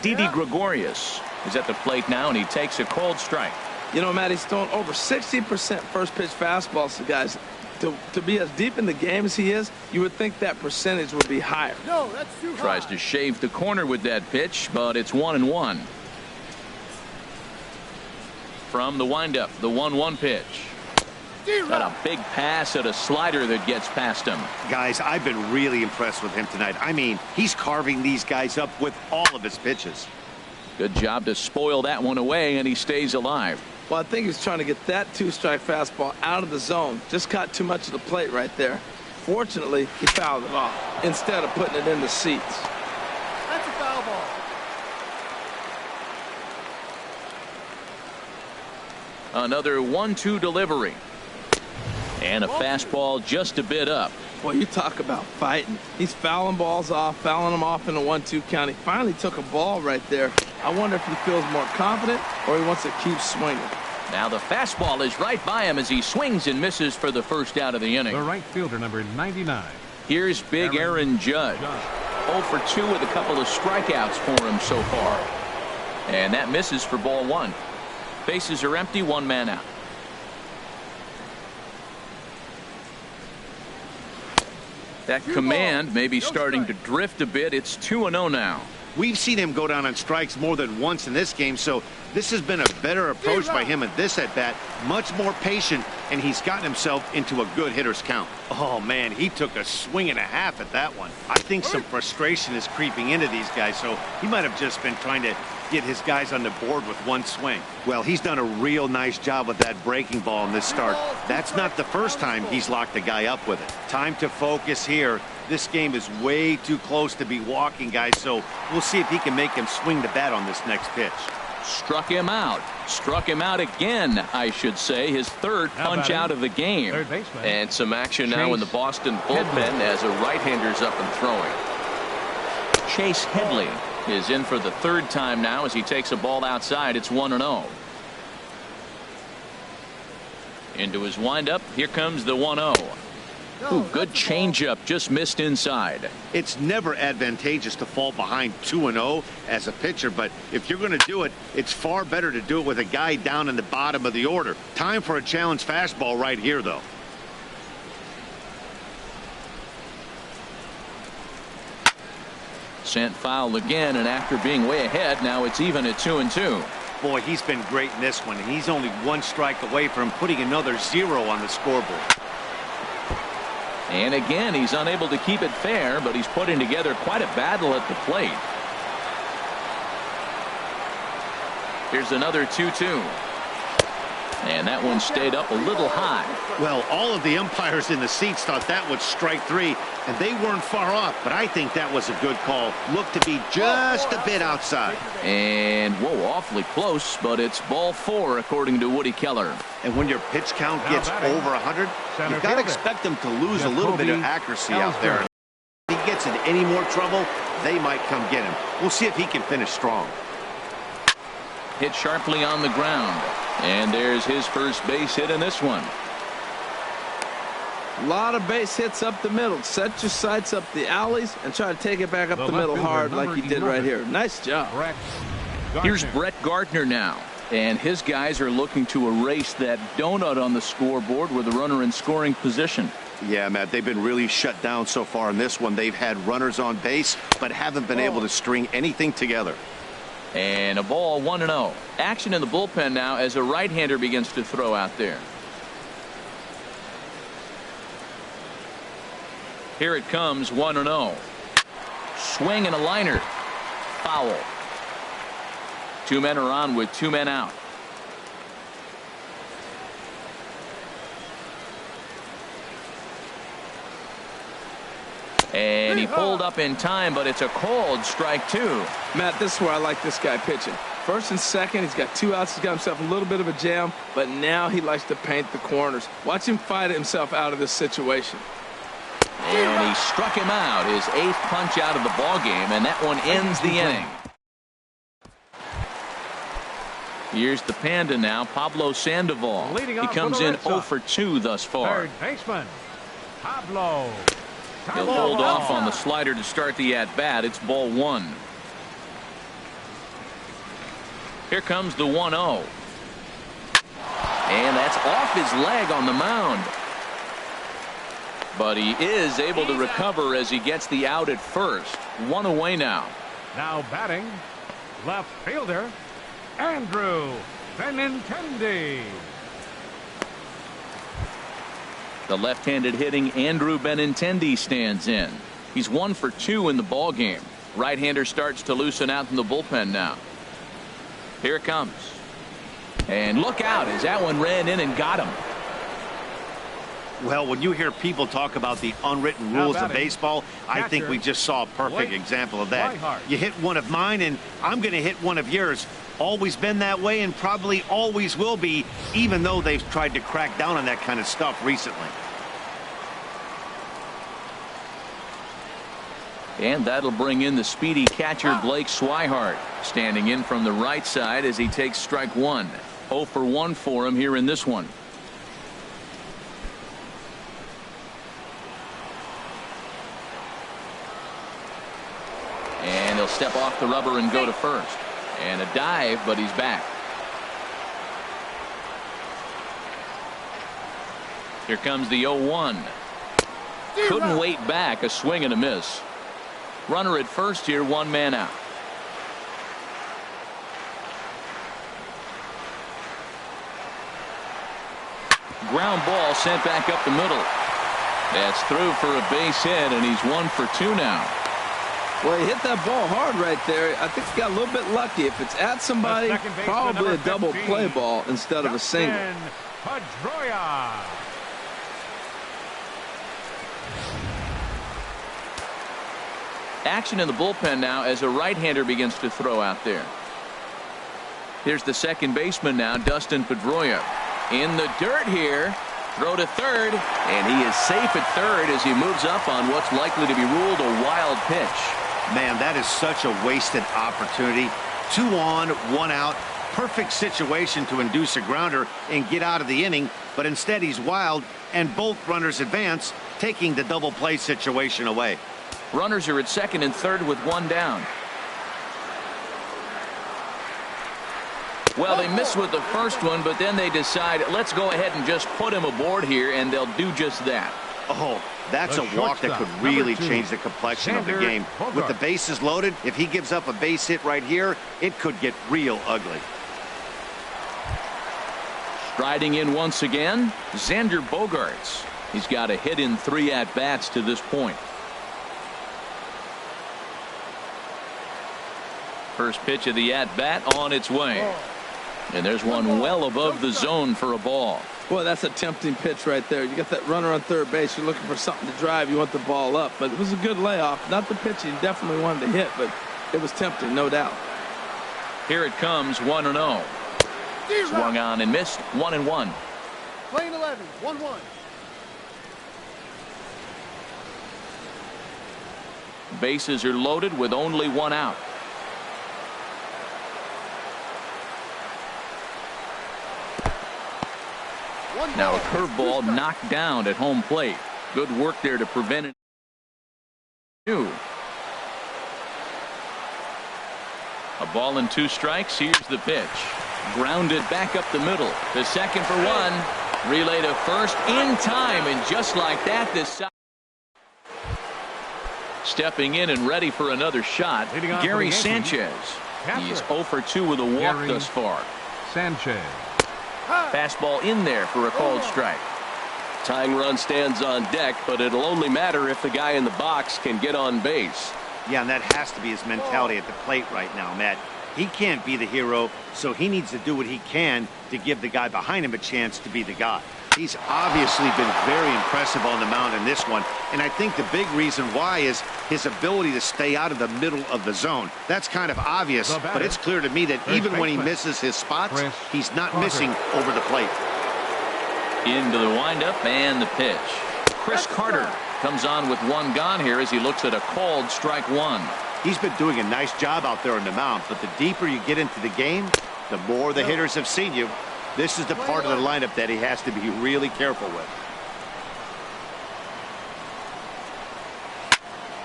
Didi Gregorius is at the plate now, and he takes a cold strike. You know, Matt, he's throwing over 60% first pitch fastballs to guys. To be as deep in the game as he is, you would think that percentage would be higher. No, that's too high. Tries to shave the corner with that pitch, but it's 1-1. From the windup, the 1-1 pitch. Got a big pass at a slider that gets past him. Guys, I've been really impressed with him tonight. I mean, he's carving these guys up with all of his pitches. Good job to spoil that one away, and he stays alive. Well, I think he's trying to get that 2-strike fastball out of the zone. Just caught too much of the plate right there. Fortunately, he fouled it off instead of putting it in the seats. That's a foul ball. Another 1-2 delivery. And a fastball just a bit up. Boy, you talk about fighting. He's fouling balls off, fouling them off in a 1-2 count. He finally took a ball right there. I wonder if he feels more confident or he wants to keep swinging. Now the fastball is right by him as he swings and misses for the first out of the inning. The right fielder, number 99. Here's big Aaron Judge. 0 for 2 with a couple of strikeouts for him so far. And that misses for ball 1. Bases are empty, 1 man out. That command may be starting to drift a bit. It's 2-0 now. We've seen him go down on strikes more than once in this game, so this has been a better approach by him at this at-bat. Much more patient, and he's gotten himself into a good hitter's count. Oh, man, he took a swing and a half at that one. I think some frustration is creeping into these guys, so he might have just been trying to get his guys on the board with one swing. Well, he's done a real nice job with that breaking ball in this start. That's not the first time he's locked a guy up with it. Time to focus here. This game is way too close to be walking, guys, so we'll see if he can make him swing the bat on this next pitch. Struck him out. Struck him out again, I should say. His third punch out of the game. And some action now in the Boston bullpen as a right-hander's up and throwing. Chase Headley is in for the 3rd time now as he takes a ball outside. It's 1-0. Into his windup. Here comes the 1-0. Ooh, good changeup, just missed inside. It's never advantageous to fall behind 2-0 as a pitcher, but if you're going to do it, it's far better to do it with a guy down in the bottom of the order. Time for a challenge fastball right here, though. Sent foul again, and after being way ahead, now it's even at 2-2. Boy, he's been great in this one, and he's only 1 strike away from putting another 0 on the scoreboard. And again, he's unable to keep it fair, but he's putting together quite a battle at the plate. Here's another 2-2. And that one stayed up a little high. Well, all of the umpires in the seats thought that was strike 3, and they weren't far off, but I think that was a good call. Looked to be just a bit outside. And, whoa, awfully close, but it's ball 4, according to Woody Keller. And when your pitch count gets over 100, you've got to expect them to lose a little bit of accuracy out there. If he gets in any more trouble, they might come get him. We'll see if he can finish strong. Hit sharply on the ground. And there's his first base hit in this one. A lot of base hits up the middle. Set your sights up the alleys and try to take it back up the middle hard like he did right here. Nice job. Here's Brett Gardner now. And his guys are looking to erase that donut on the scoreboard with a runner in scoring position. Yeah, Matt, they've been really shut down so far in this one. They've had runners on base, but haven't been able to string anything together. And a ball, 1-0. Action in the bullpen now as a right-hander begins to throw out there. Here it comes, 1-0. Swing and a liner. Foul. 2 men are on with 2 men out. And he pulled up in time, but it's a called strike 2. Matt, this is where I like this guy pitching. First and second, he's got 2 outs. He's got himself a little bit of a jam, but now he likes to paint the corners. Watch him fight himself out of this situation. And he struck him out, his 8th punch out of the ball game, and that one ends the inning. Here's the Panda now, Pablo Sandoval. He comes in 0 for 2 thus far. Third baseman, Pablo. He'll hold off on the slider to start the at-bat. It's ball 1. Here comes the 1-0. And that's off his leg on the mound. But he is able to recover as he gets the out at first. 1 away now. Now batting, left fielder, Andrew Benintendi. The left-handed hitting Andrew Benintendi stands in. He's 1 for 2 in the ball game. Right-hander starts to loosen out in the bullpen now. Here it comes. And look out as that one ran in and got him. Well, when you hear people talk about the unwritten rules of baseball, I think we just saw a perfect example of that. You hit one of mine, and I'm going to hit one of yours. Always been that way and probably always will be, even though they've tried to crack down on that kind of stuff recently. And that'll bring in the speedy catcher Blake Swihart, standing in from the right side as he takes strike 1. 0 for 1 for him here in this one. And he'll step off the rubber and go to first. And a dive, but he's back. Here comes the 0-1. Couldn't wait back. A swing and a miss. Runner at first here, 1 man out. Ground ball sent back up the middle. That's through for a base hit, and he's 1 for 2 now. Well, he hit that ball hard right there. I think he got a little bit lucky. If it's at somebody, probably a double play ball instead of a single. Pedroia. Action in the bullpen now as a right-hander begins to throw out there. Here's the second baseman now, Dustin Pedroia. In the dirt here. Throw to third, and he is safe at third as he moves up on what's likely to be ruled a wild pitch. Man, that is such a wasted opportunity. 2 on, 1 out. Perfect situation to induce a grounder and get out of the inning, but instead he's wild, and both runners advance, taking the double play situation away. Runners are at second and third with 1 down. Well, they missed with the first one, but then they decide, let's go ahead and just put him aboard here, and they'll do just that. Oh, that's a walk that could really change the complexion of the game. With the bases loaded, if he gives up a base hit right here, it could get real ugly. Striding in once again, Xander Bogaerts. He's got a hit in 3 at-bats to this point. First pitch of the at-bat on its way. And there's one well above the zone for a ball. Boy, that's a tempting pitch right there. You got that runner on third base. You're looking for something to drive. You want the ball up. But it was a good layoff. Not the pitch he definitely wanted to hit, but it was tempting, no doubt. Here it comes, 1-0. Swung on and missed, 1-1. Playing 11, 1-1. Bases are loaded with only 1 out. Now a curveball knocked down at home plate. Good work there to prevent it. A ball and 2 strikes. Here's the pitch. Grounded back up the middle. The second for 1. Relay to first in time, and just like that, this stepping in and ready for another shot. Gary Sanchez. He's 0 for 2 with a walk thus far. Sanchez. Fastball in there for a called strike. Tying run stands on deck, but it'll only matter if the guy in the box can get on base. Yeah, and that has to be his mentality at the plate right now, Matt. He can't be the hero, so he needs to do what he can to give the guy behind him a chance to be the guy. He's obviously been very impressive on the mound in this one, and I think the big reason why is his ability to stay out of the middle of the zone. That's kind of obvious, but it's clear to me that even when he misses his spots, he's not missing over the plate. Into the windup and the pitch. Chris Carter comes on with 1 gone here as he looks at a called strike 1. He's been doing a nice job out there on the mound, but the deeper you get into the game, the more the hitters have seen you. This is the part of the lineup that he has to be really careful with.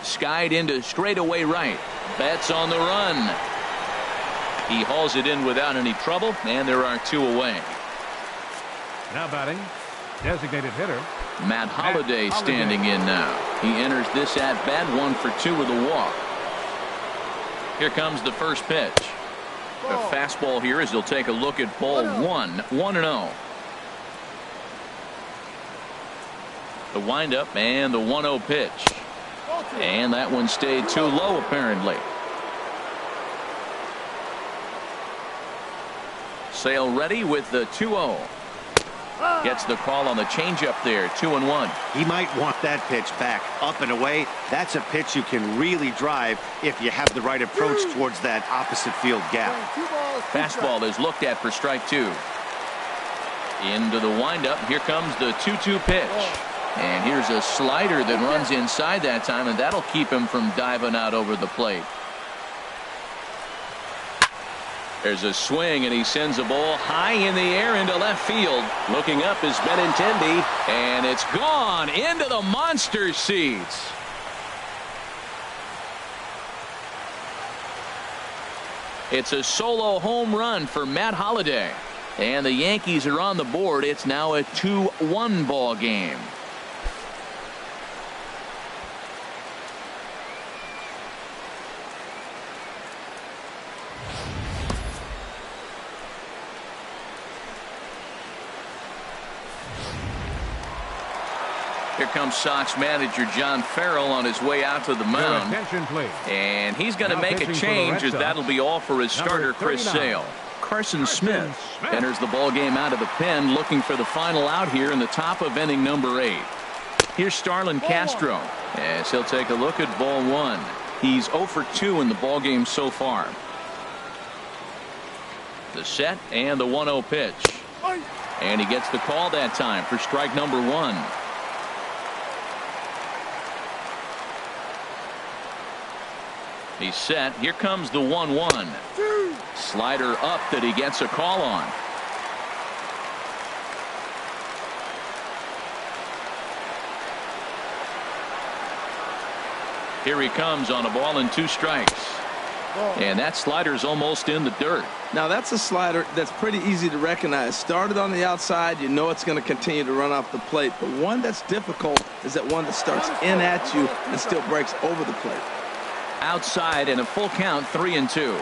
Skied into straightaway right. Betts on the run. He hauls it in without any trouble, and there are 2 away. Now batting, designated hitter Matt Holliday standing in now. He enters this at bat 1 for 2 with a walk. Here comes the first pitch. A fastball here as he'll take a look at ball 1. 1-0. The windup and the 1-0 pitch. And that one stayed too low apparently. Sale ready with the 2-0. Gets the call on the changeup there. 2-1. He might want that pitch back up and away. That's a pitch you can really drive if you have the right approach towards that opposite field gap. Fastball is looked at for strike 2. Into the windup. Here comes the 2-2 pitch. And here's a slider that runs inside that time, and that'll keep him from diving out over the plate. There's a swing, and he sends a ball high in the air into left field. Looking up is Benintendi, and it's gone into the monster seats. It's a solo home run for Matt Holliday, and the Yankees are on the board. It's now a 2-1 ball game. Here comes Sox manager John Farrell on his way out to the mound. Attention, please. And he's going to Now make a pitching for the change Red as Sox, that'll be all for his starter Chris 39. Sale. Carson Smith enters the ball game out of the pen, looking for the final out here in the top of inning number 8. Here's Starlin Castro as he'll take a look at ball 1. He's 0 for 2 in the ball game so far. The set and the 1-0 pitch. And he gets the call that time for strike number 1. He's set. Here comes the 1-1. Slider up that he gets a call on. Here he comes on a ball and 2 strikes. And that slider's almost in the dirt. Now that's a slider that's pretty easy to recognize. Started on the outside, you know it's going to continue to run off the plate. But one that's difficult is that one that starts in at you and still breaks over the plate. Outside and a full count, 3-2.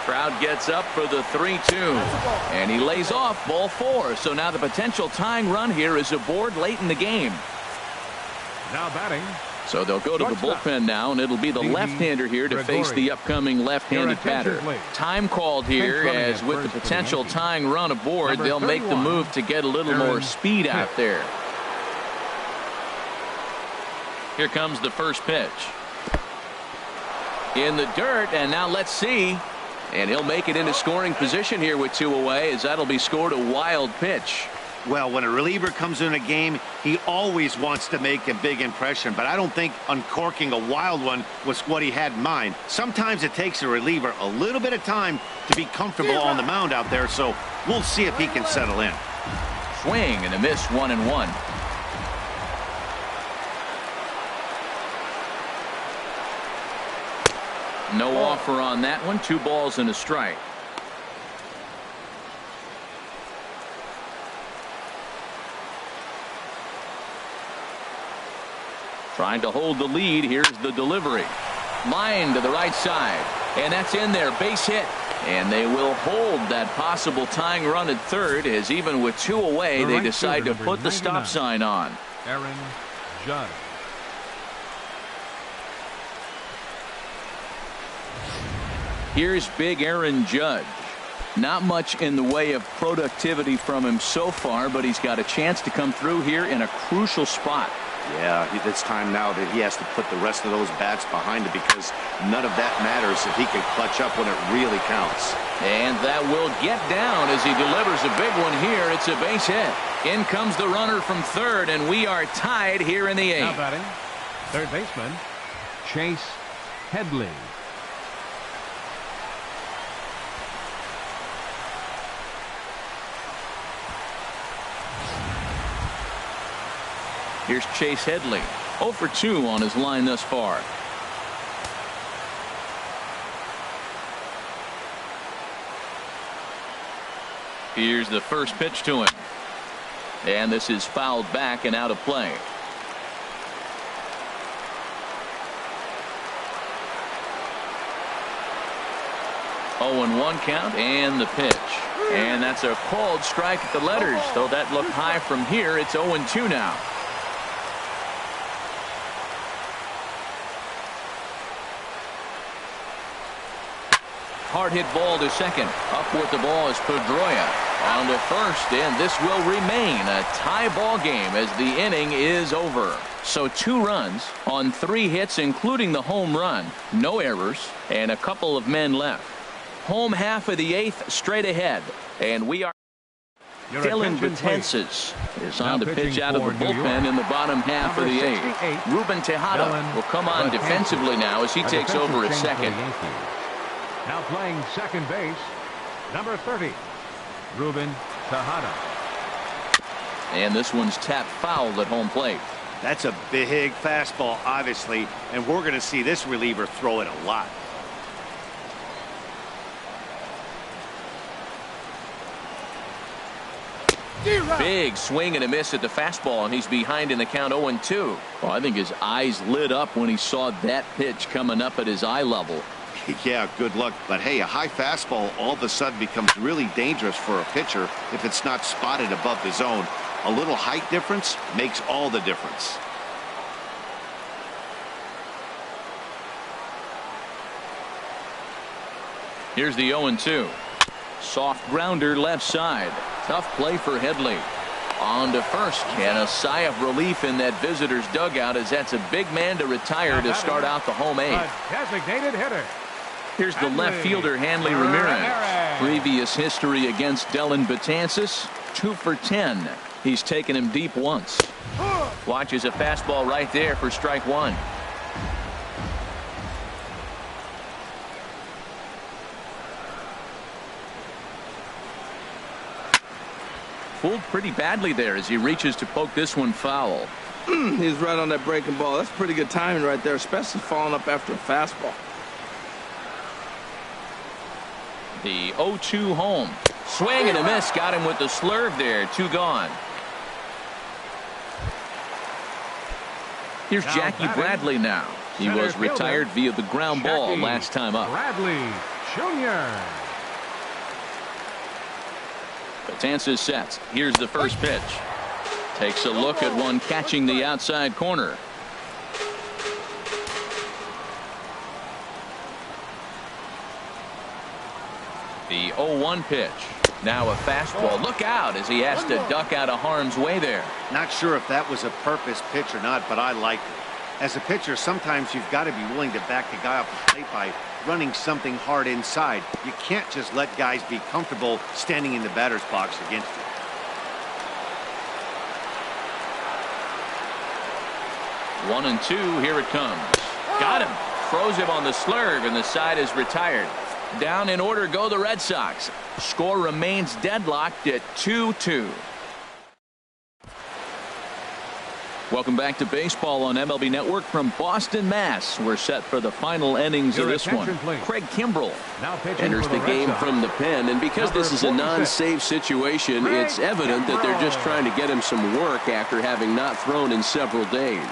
Crowd gets up for the 3-2. And he lays off ball 4. So now the potential tying run here is aboard late in the game. Now batting. So they'll go to the bullpen now, and it'll be the left-hander here to face the upcoming left-handed batter. Time called here as with the potential tying run aboard, they'll make the move to get a little more speed out there. Here comes the first pitch. In the dirt, and now let's see. And he'll make it into scoring position here with 2 away, as that'll be scored a wild pitch. Well, when a reliever comes in a game, he always wants to make a big impression, but I don't think uncorking a wild one was what he had in mind. Sometimes it takes a reliever a little bit of time to be comfortable on the mound out there, so we'll see if he can settle in. Swing and a miss, 1-1. No offer on that one. 2 balls and a strike. Trying to hold the lead. Here's the delivery. Line to the right side. And that's in there. Base hit. And they will hold that possible tying run at third, as even with 2 away, they decide to put the stop sign on. Aaron Judge. Here's big Aaron Judge. Not much in the way of productivity from him so far, but he's got a chance to come through here in a crucial spot. Yeah, it's time now that he has to put the rest of those bats behind it, because none of that matters if he can clutch up when it really counts. And that will get down as he delivers a big one here. It's a base hit. In comes the runner from third, and we are tied here in the 8th. Now batting, third baseman, Chase Headley. Here's Chase Headley. 0 for 2 on his line thus far. Here's the first pitch to him. And this is fouled back and out of play. Oh, and 1 count, and the pitch. And that's a called strike at the letters. Though that looked high from here, it's 0-2 now. Hard hit ball to second. Up with the ball is Pedroia. On to first, and this will remain a tie ball game as the inning is over. So 2 runs on 3 hits, including the home run. No errors, and a couple of men left. Home half of the 8th straight ahead. And we are. Dylan Betances is on to pitch out of the bullpen in the bottom half of the 8th. Ruben Tejada will come on defensively now as he takes over at second. Now playing second base, number 30, Ruben Tejada. And this one's tapped foul at home plate. That's a big fastball, obviously, and we're going to see this reliever throw it a lot. Big swing and a miss at the fastball, and he's behind in the count 0-2. Well, I think his eyes lit up when he saw that pitch coming up at his eye level. Yeah, good luck. But hey, a high fastball all of a sudden becomes really dangerous for a pitcher if it's not spotted above the zone. A little height difference makes all the difference. Here's the 0-2. Soft grounder left side. Tough play for Headley. On to first, and a sigh of relief in that visitor's dugout, as that's a big man to retire to start out the home 8th. Designated hitter. Here's the left fielder, Hanley Ramirez. Previous history against Dylan Betances, 2 for 10. He's taken him deep once. Watches a fastball right there for strike 1. Fooled pretty badly there as he reaches to poke this one foul. He's right on that breaking ball. That's pretty good timing right there, especially falling up after a fastball. The 0-2 home. Swing and a miss. Got him with the slurve there. 2 gone. Here's Jackie Bradley now. He was retired via the ground ball last time up. Bradley Jr. Betances sets. Here's the first pitch. Takes a look at one catching the outside corner. The 0-1 pitch. Now a fastball. Look out as he has to duck out of harm's way there. Not sure if that was a purpose pitch or not, but I liked it. As a pitcher, sometimes you've got to be willing to back the guy off the plate by running something hard inside. You can't just let guys be comfortable standing in the batter's box against you. 1-2. Here it comes. Got him. Throws him on the slurve, and the side is retired. Down in order go the Red Sox. Score remains deadlocked at 2-2. Welcome back to baseball on MLB Network from Boston, Mass. We're set for the final innings of this one. Craig Kimbrell enters the game from the pen, and because this is a non-save situation, it's evident that they're just trying to get him some work after having not thrown in several days.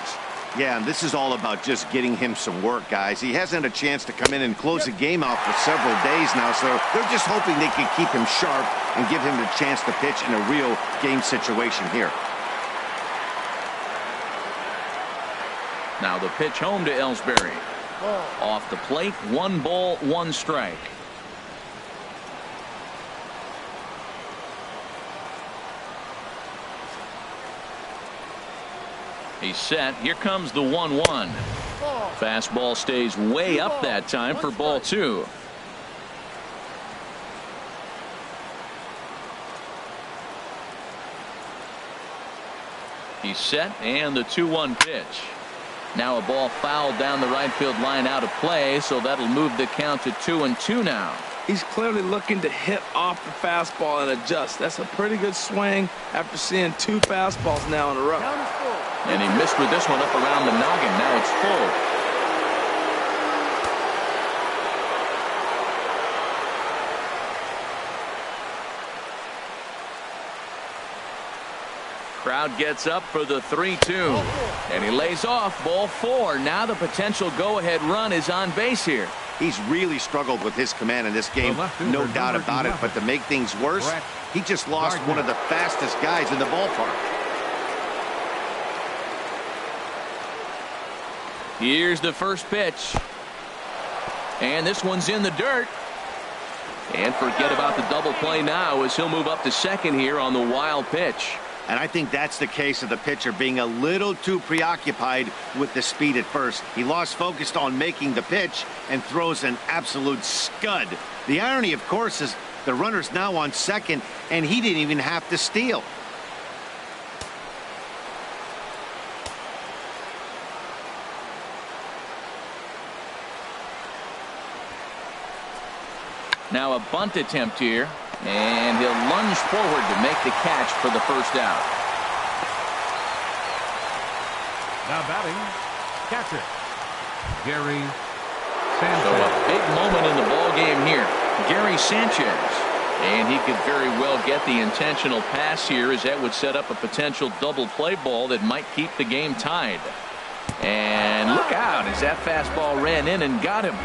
Yeah, and this is all about just getting him some work, guys. He hasn't had a chance to come in and close the game out for several days now, so they're just hoping they can keep him sharp and give him the chance to pitch in a real game situation here. Now the pitch home to Ellsbury. Off the plate, 1 ball, 1 strike. He's set. Here comes the 1-1. Fastball stays way up that time for ball 2. He's set, and the 2-1 pitch. Now a ball fouled down the right field line out of play, so that'll move the count to 2-2 now. He's clearly looking to hit off the fastball and adjust. That's a pretty good swing after seeing 2 fastballs now in a row. And he missed with this one up around the noggin. Now it's full. Crowd gets up for the 3-2. And he lays off ball 4. Now the potential go-ahead run is on base here. He's really struggled with his command in this game, no doubt about it. But to make things worse, he just lost one of the fastest guys in the ballpark. Here's the first pitch. And this one's in the dirt. And forget about the double play now as he'll move up to second here on the wild pitch. And I think that's the case of the pitcher being a little too preoccupied with the speed at first. He lost focus on making the pitch and throws an absolute scud. The irony, of course, is the runner's now on second, and he didn't even have to steal. Now a bunt attempt here. And he'll lunge forward to make the catch for the first out. Now batting, catcher, Gary Sanchez. So a big moment in the ball game here. Gary Sanchez. And he could very well get the intentional pass here, as that would set up a potential double play ball that might keep the game tied. And look out as that fastball ran in and got him.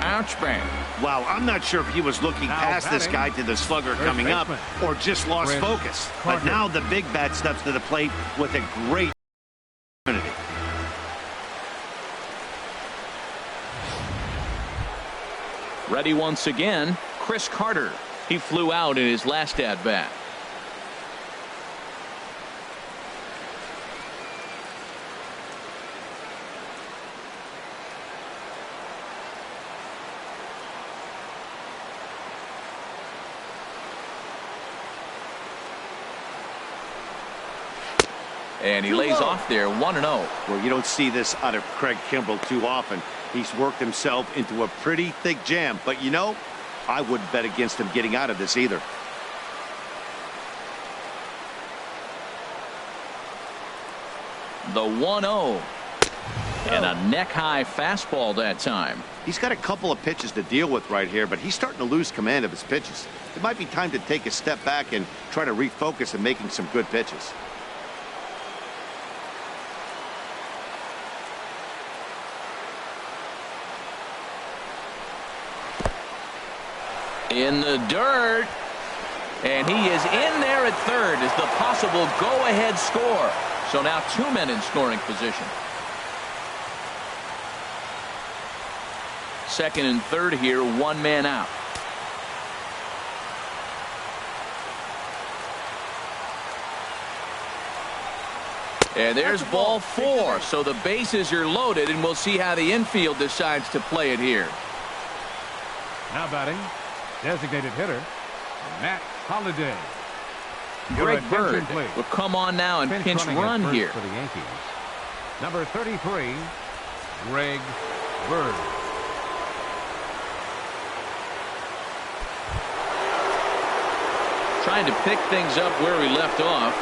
Ouch, bang. Wow, I'm not sure if he was looking past this guy to the slugger coming up or just lost focus. But now the big bat steps to the plate with a great opportunity. Ready once again, Chris Carter. He flew out in his last at-bat. And he lays off there, 1-0. Well, you don't see this out of Craig Kimbrell too often. He's worked himself into a pretty thick jam. But, you know, I wouldn't bet against him getting out of this either. The 1-0. And a neck-high fastball that time. He's got a couple of pitches to deal with right here, but he's starting to lose command of his pitches. It might be time to take a step back and try to refocus on making some good pitches. In the dirt. And he is in there at third as the possible go-ahead score. So now 2 men in scoring position. Second and third here, 1 man out. And there's ball 4. So the bases are loaded, and we'll see how the infield decides to play it here. Now batting, designated hitter, Matt Holliday. Greg Bird will come on now and pinch run here. For the Yankees. Number 33, Greg Bird. Trying to pick things up where we left off,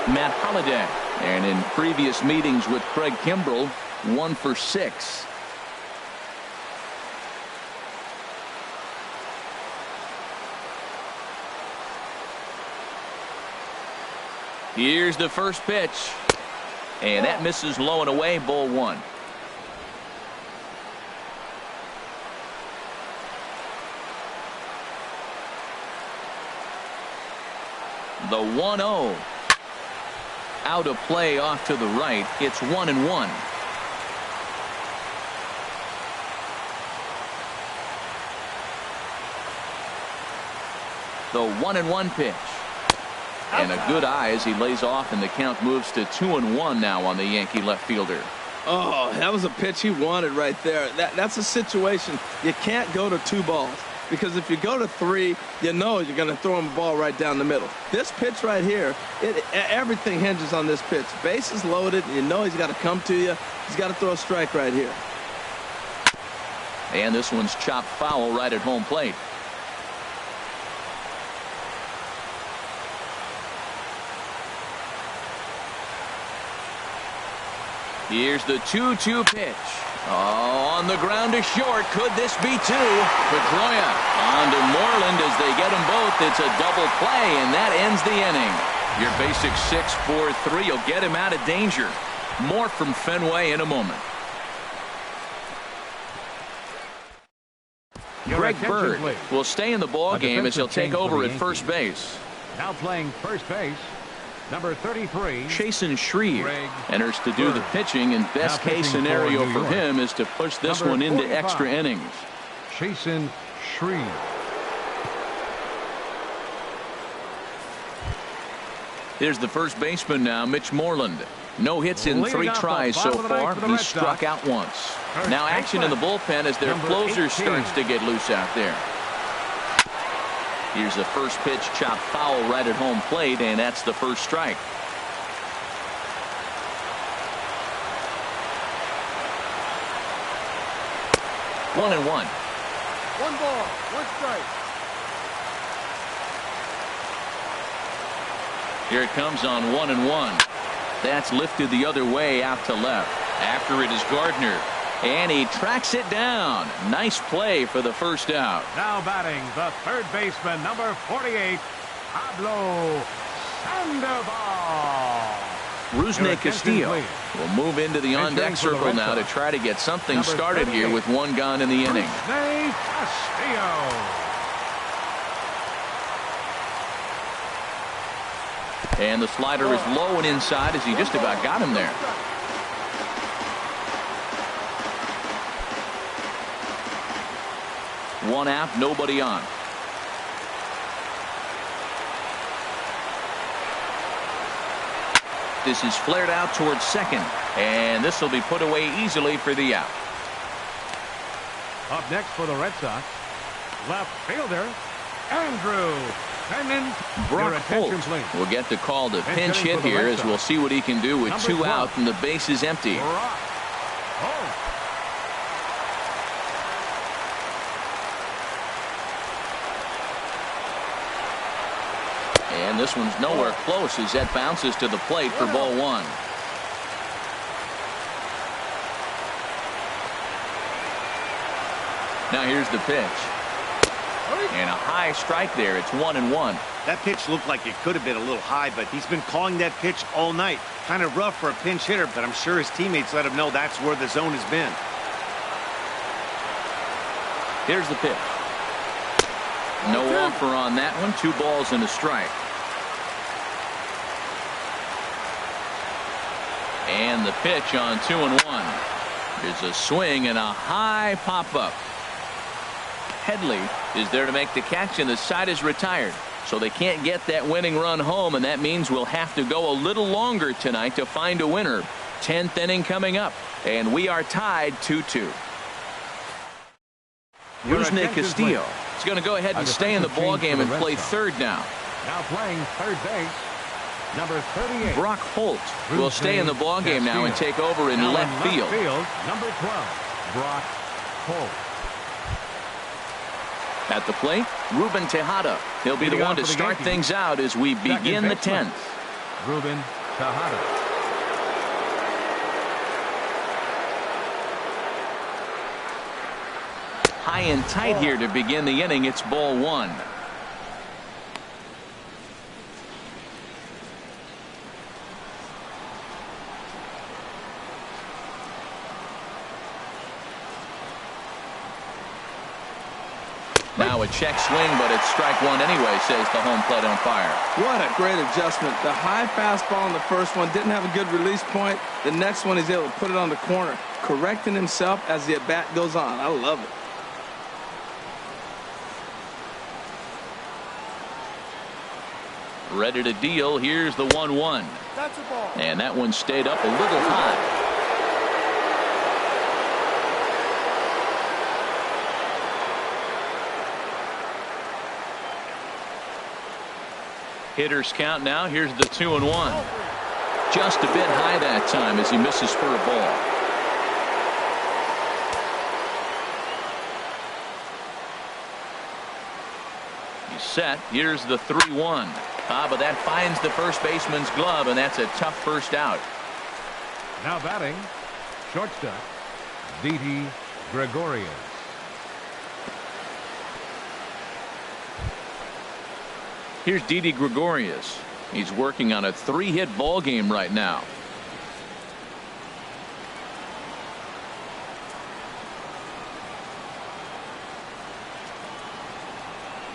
Matt Holliday. And in previous meetings with Craig Kimbrell, 1 for 6. Here's the first pitch. And that misses low and away, ball 1. The 1-0. Out of play off to the right. It's 1-1. The 1-1 pitch. And a good eye as he lays off, and the count moves to 2-1 now on the Yankee left fielder. Oh, that was a pitch he wanted right there. That's a situation you can't go to 2 balls. Because if you go to 3, you know you're going to throw him a ball right down the middle. This pitch right here, everything hinges on this pitch. Bases loaded, you know he's got to come to you. He's got to throw a strike right here. And this one's chopped foul right at home plate. Here's the 2-2 pitch. Oh, on the ground to short. Could this be 2? Pedroia on to Moreland as they get them both. It's a double play, and that ends the inning. Your basic 6-4-3 will get him out of danger. More from Fenway in a moment. Greg Bird will stay in the ball game as he'll take over at first base. Now playing first base, number 33, Chasen Shreve enters to do the pitching, and best case scenario for him is to push this one into extra innings. Chasen Shreve. Here's the first baseman now, Mitch Moreland. No hits in 3 tries so far. He's struck out once. Now action in the bullpen as their closer starts to get loose out there. Here's the first pitch, chopped foul right at home plate, and that's the first strike. One and one. 1 ball, 1 strike. Here it comes on 1-1. That's lifted the other way out to left. After it is Gardner. And he tracks it down. Nice play for the first out. Now batting the third baseman, number 48, Pablo Sandoval. Rusney Castillo will move into the on-deck circle now to try to get something started here with 1 gone in the inning. Rusney Castillo. And the slider is low and inside as he just about got him there. One out, nobody on. This is flared out towards second, and this will be put away easily for the out. Up next for the Red Sox, left fielder Andrew Penman. Brock Holt will get the call to pinch hit here as we'll see what he can do with 2 out and the base is empty. Brock Holt. And this one's nowhere close as that bounces to the plate for ball 1. Now here's the pitch. And a high strike there. It's 1-1. That pitch looked like it could have been a little high, but he's been calling that pitch all night. Kind of rough for a pinch hitter, but I'm sure his teammates let him know that's where the zone has been. Here's the pitch. No offer on that one. 2 balls and a strike. And the pitch on 2-1. There's a swing and a high pop-up. Headley is there to make the catch, and the side is retired. So they can't get that winning run home, and that means we'll have to go a little longer tonight to find a winner. 10th inning coming up, and we are tied 2-2. Rusney Castillo is going to go ahead and stay in the ball game and play third now. Now playing third base, number 38. Brock Holt will stay in the ballgame now and take over in left field. Number 12, Brock Holt. At the plate, Ruben Tejada. He'll be the one to start things out as we begin the 10th. Ruben Tejada. High and tight here to begin the inning. It's ball 1. Now a check swing, but it's strike 1 anyway, says the home plate umpire. What a great adjustment. The high fastball in the first one didn't have a good release point. The next one he's able to put it on the corner, correcting himself as the at-bat goes on. I love it. Ready to deal. Here's the 1-1. That's a ball. And that one stayed up a little high. Hitters count now. Here's the 2-1. Just a bit high that time as he misses for a ball. He's set. Here's the 3-1. But that finds the first baseman's glove, and that's a tough first out. Now batting, shortstop, Didi Gregorius. Here's Didi Gregorius. He's working on a 3-hit ball game right now.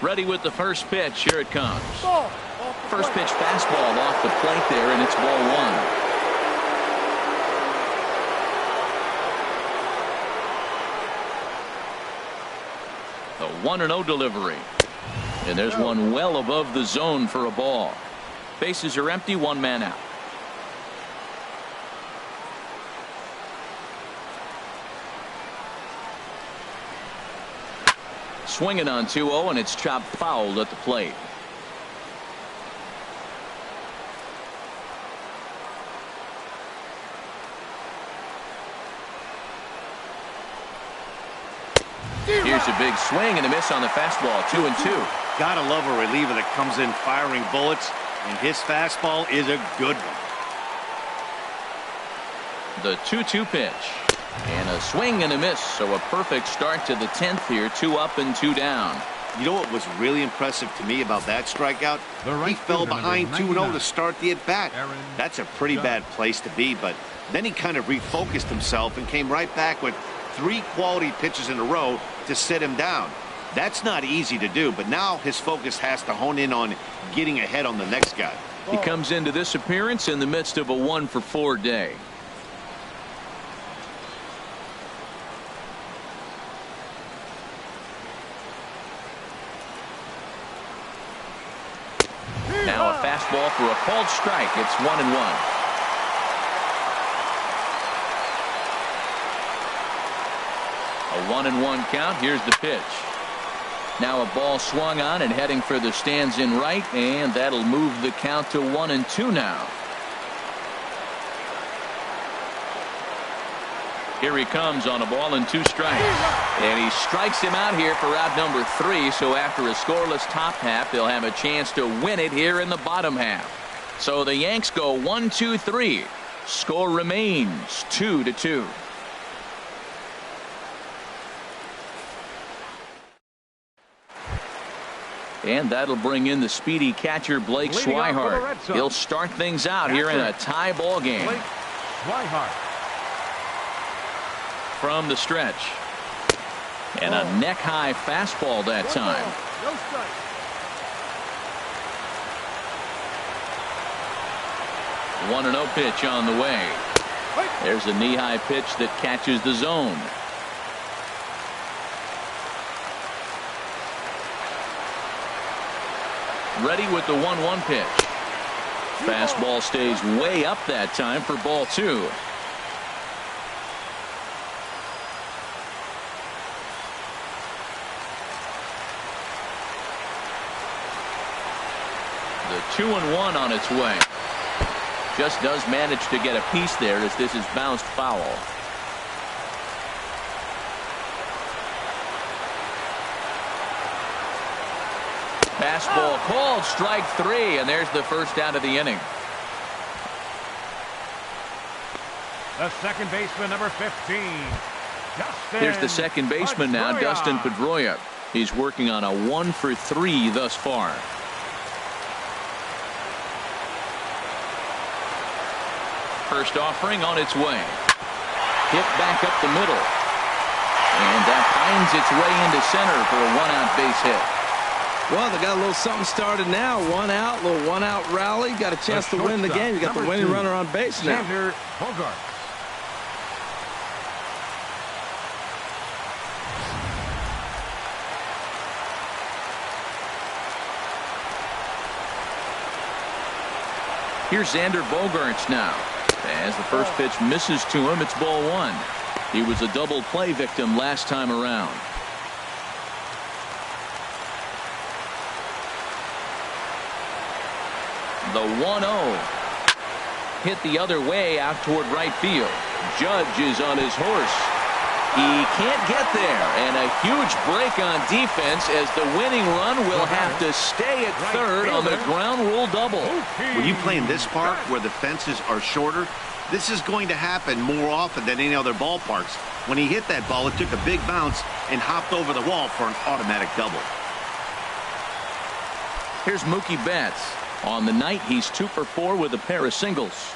Ready with the first pitch. Here it comes. First pitch fastball off the plate there, and it's ball 1. The 1-0 delivery. And there's one well above the zone for a ball. Bases are empty, 1 man out. Swinging on 2-0, and it's chopped foul at the plate. Here's a big swing and a miss on the fastball. 2-2. Gotta love a reliever that comes in firing bullets, and his fastball is a good one. The 2-2 pitch. And a swing and a miss. So a perfect start to the 10th here. 2 up and 2 down. You know what was really impressive to me about that strikeout? He fell behind 2-0 to start the at-bat. That's a pretty bad place to be, but then he kind of refocused himself and came right back with 3 quality pitches in a row to sit him down. That's not easy to do, but now his focus has to hone in on getting ahead on the next guy. He comes into this appearance in the midst of a 1-for-4 day. Now a fastball for a called strike. It's 1-1. A 1-1 count. Here's the pitch. Now a ball swung on and heading for the stands in right, and that'll move the count to 1-2 now. Here he comes on a ball and 2 strikes. And he strikes him out here for out number 3. So after a scoreless top half, they'll have a chance to win it here in the bottom half. So the Yanks go 1-2-3. Score remains 2-2. And that'll bring in the speedy catcher Blake Swihart. He'll start things out here in a tie ball game. Blake Swihart. From the stretch. And a neck-high fastball that time. No strike. One 1-0 pitch on the way. There's a knee-high pitch that catches the zone. Ready with the 1-1 pitch. Fastball stays way up that time for ball 2. The 2-1 on its way. Just does manage to get a piece there as this is bounced foul. Fastball called, strike 3, and there's the first out of the inning. The second baseman, number 15. Here's the second baseman now, Dustin Pedroia. He's working on a 1 for 3 thus far. First offering on its way. Hit back up the middle. And that finds its way into center for a 1-out base hit. Well, they got a little something started now. 1 out, little 1-out rally. Got a chance to win the game. You got the winning runner on base now. Here's Xander Bogaerts now. As the first pitch misses to him, it's ball 1. He was a double play victim last time around. The 1-0 hit the other way out toward right field. Judge is on his horse. He can't get there, and a huge break on defense as the winning run will have to stay at third on the ground rule double. When you play in this park where the fences are shorter, this is going to happen more often than any other ballparks. When he hit that ball, it took a big bounce and hopped over the wall for an automatic double. Here's Mookie Betts. On the night, he's 2 for 4 with a pair of singles.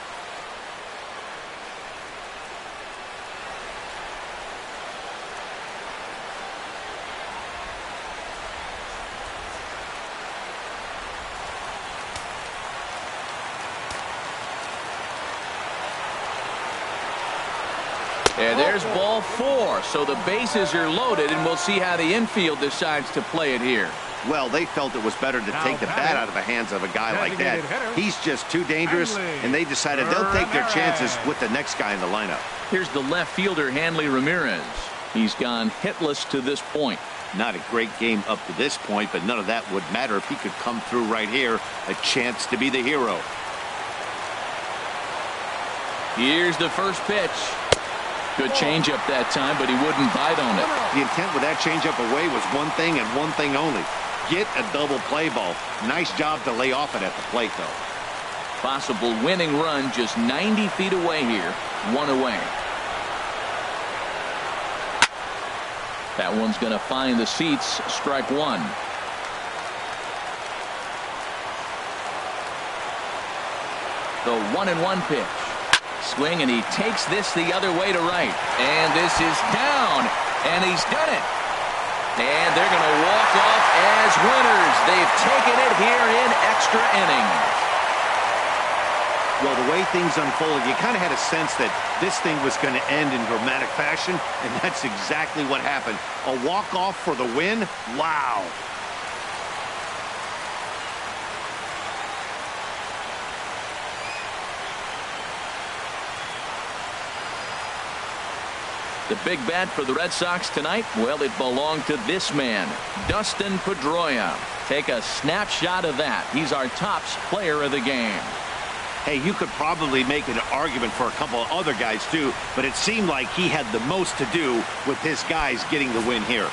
And there's ball 4. So the bases are loaded, and we'll see how the infield decides to play it here. Well, they felt it was better to take the bat out of the hands of a guy like that. He's just too dangerous, and they decided they'll take their chances with the next guy in the lineup. Here's the left fielder, Hanley Ramirez. He's gone hitless to this point. Not a great game up to this point, but none of that would matter if he could come through right here. A chance to be the hero. Here's the first pitch. Good changeup that time, but he wouldn't bite on it. The intent with that changeup away was one thing and one thing only. Get a double play ball. Nice job to lay off it at the plate, though. Possible winning run just 90 feet away here. 1 away. That one's going to find the seats. Strike 1. The 1-1 pitch. Swing, and he takes this the other way to right. And this is down. And he's done it. And they're going to walk off as winners. They've taken it here in extra innings. Well, the way things unfolded, you kind of had a sense that this thing was going to end in dramatic fashion, and that's exactly what happened. A walk-off for the win? Wow. The big bat for the Red Sox tonight, well, it belonged to this man, Dustin Pedroia. Take a snapshot of that. He's our tops player of the game. Hey, you could probably make an argument for a couple of other guys too, but it seemed like he had the most to do with his guys getting the win here.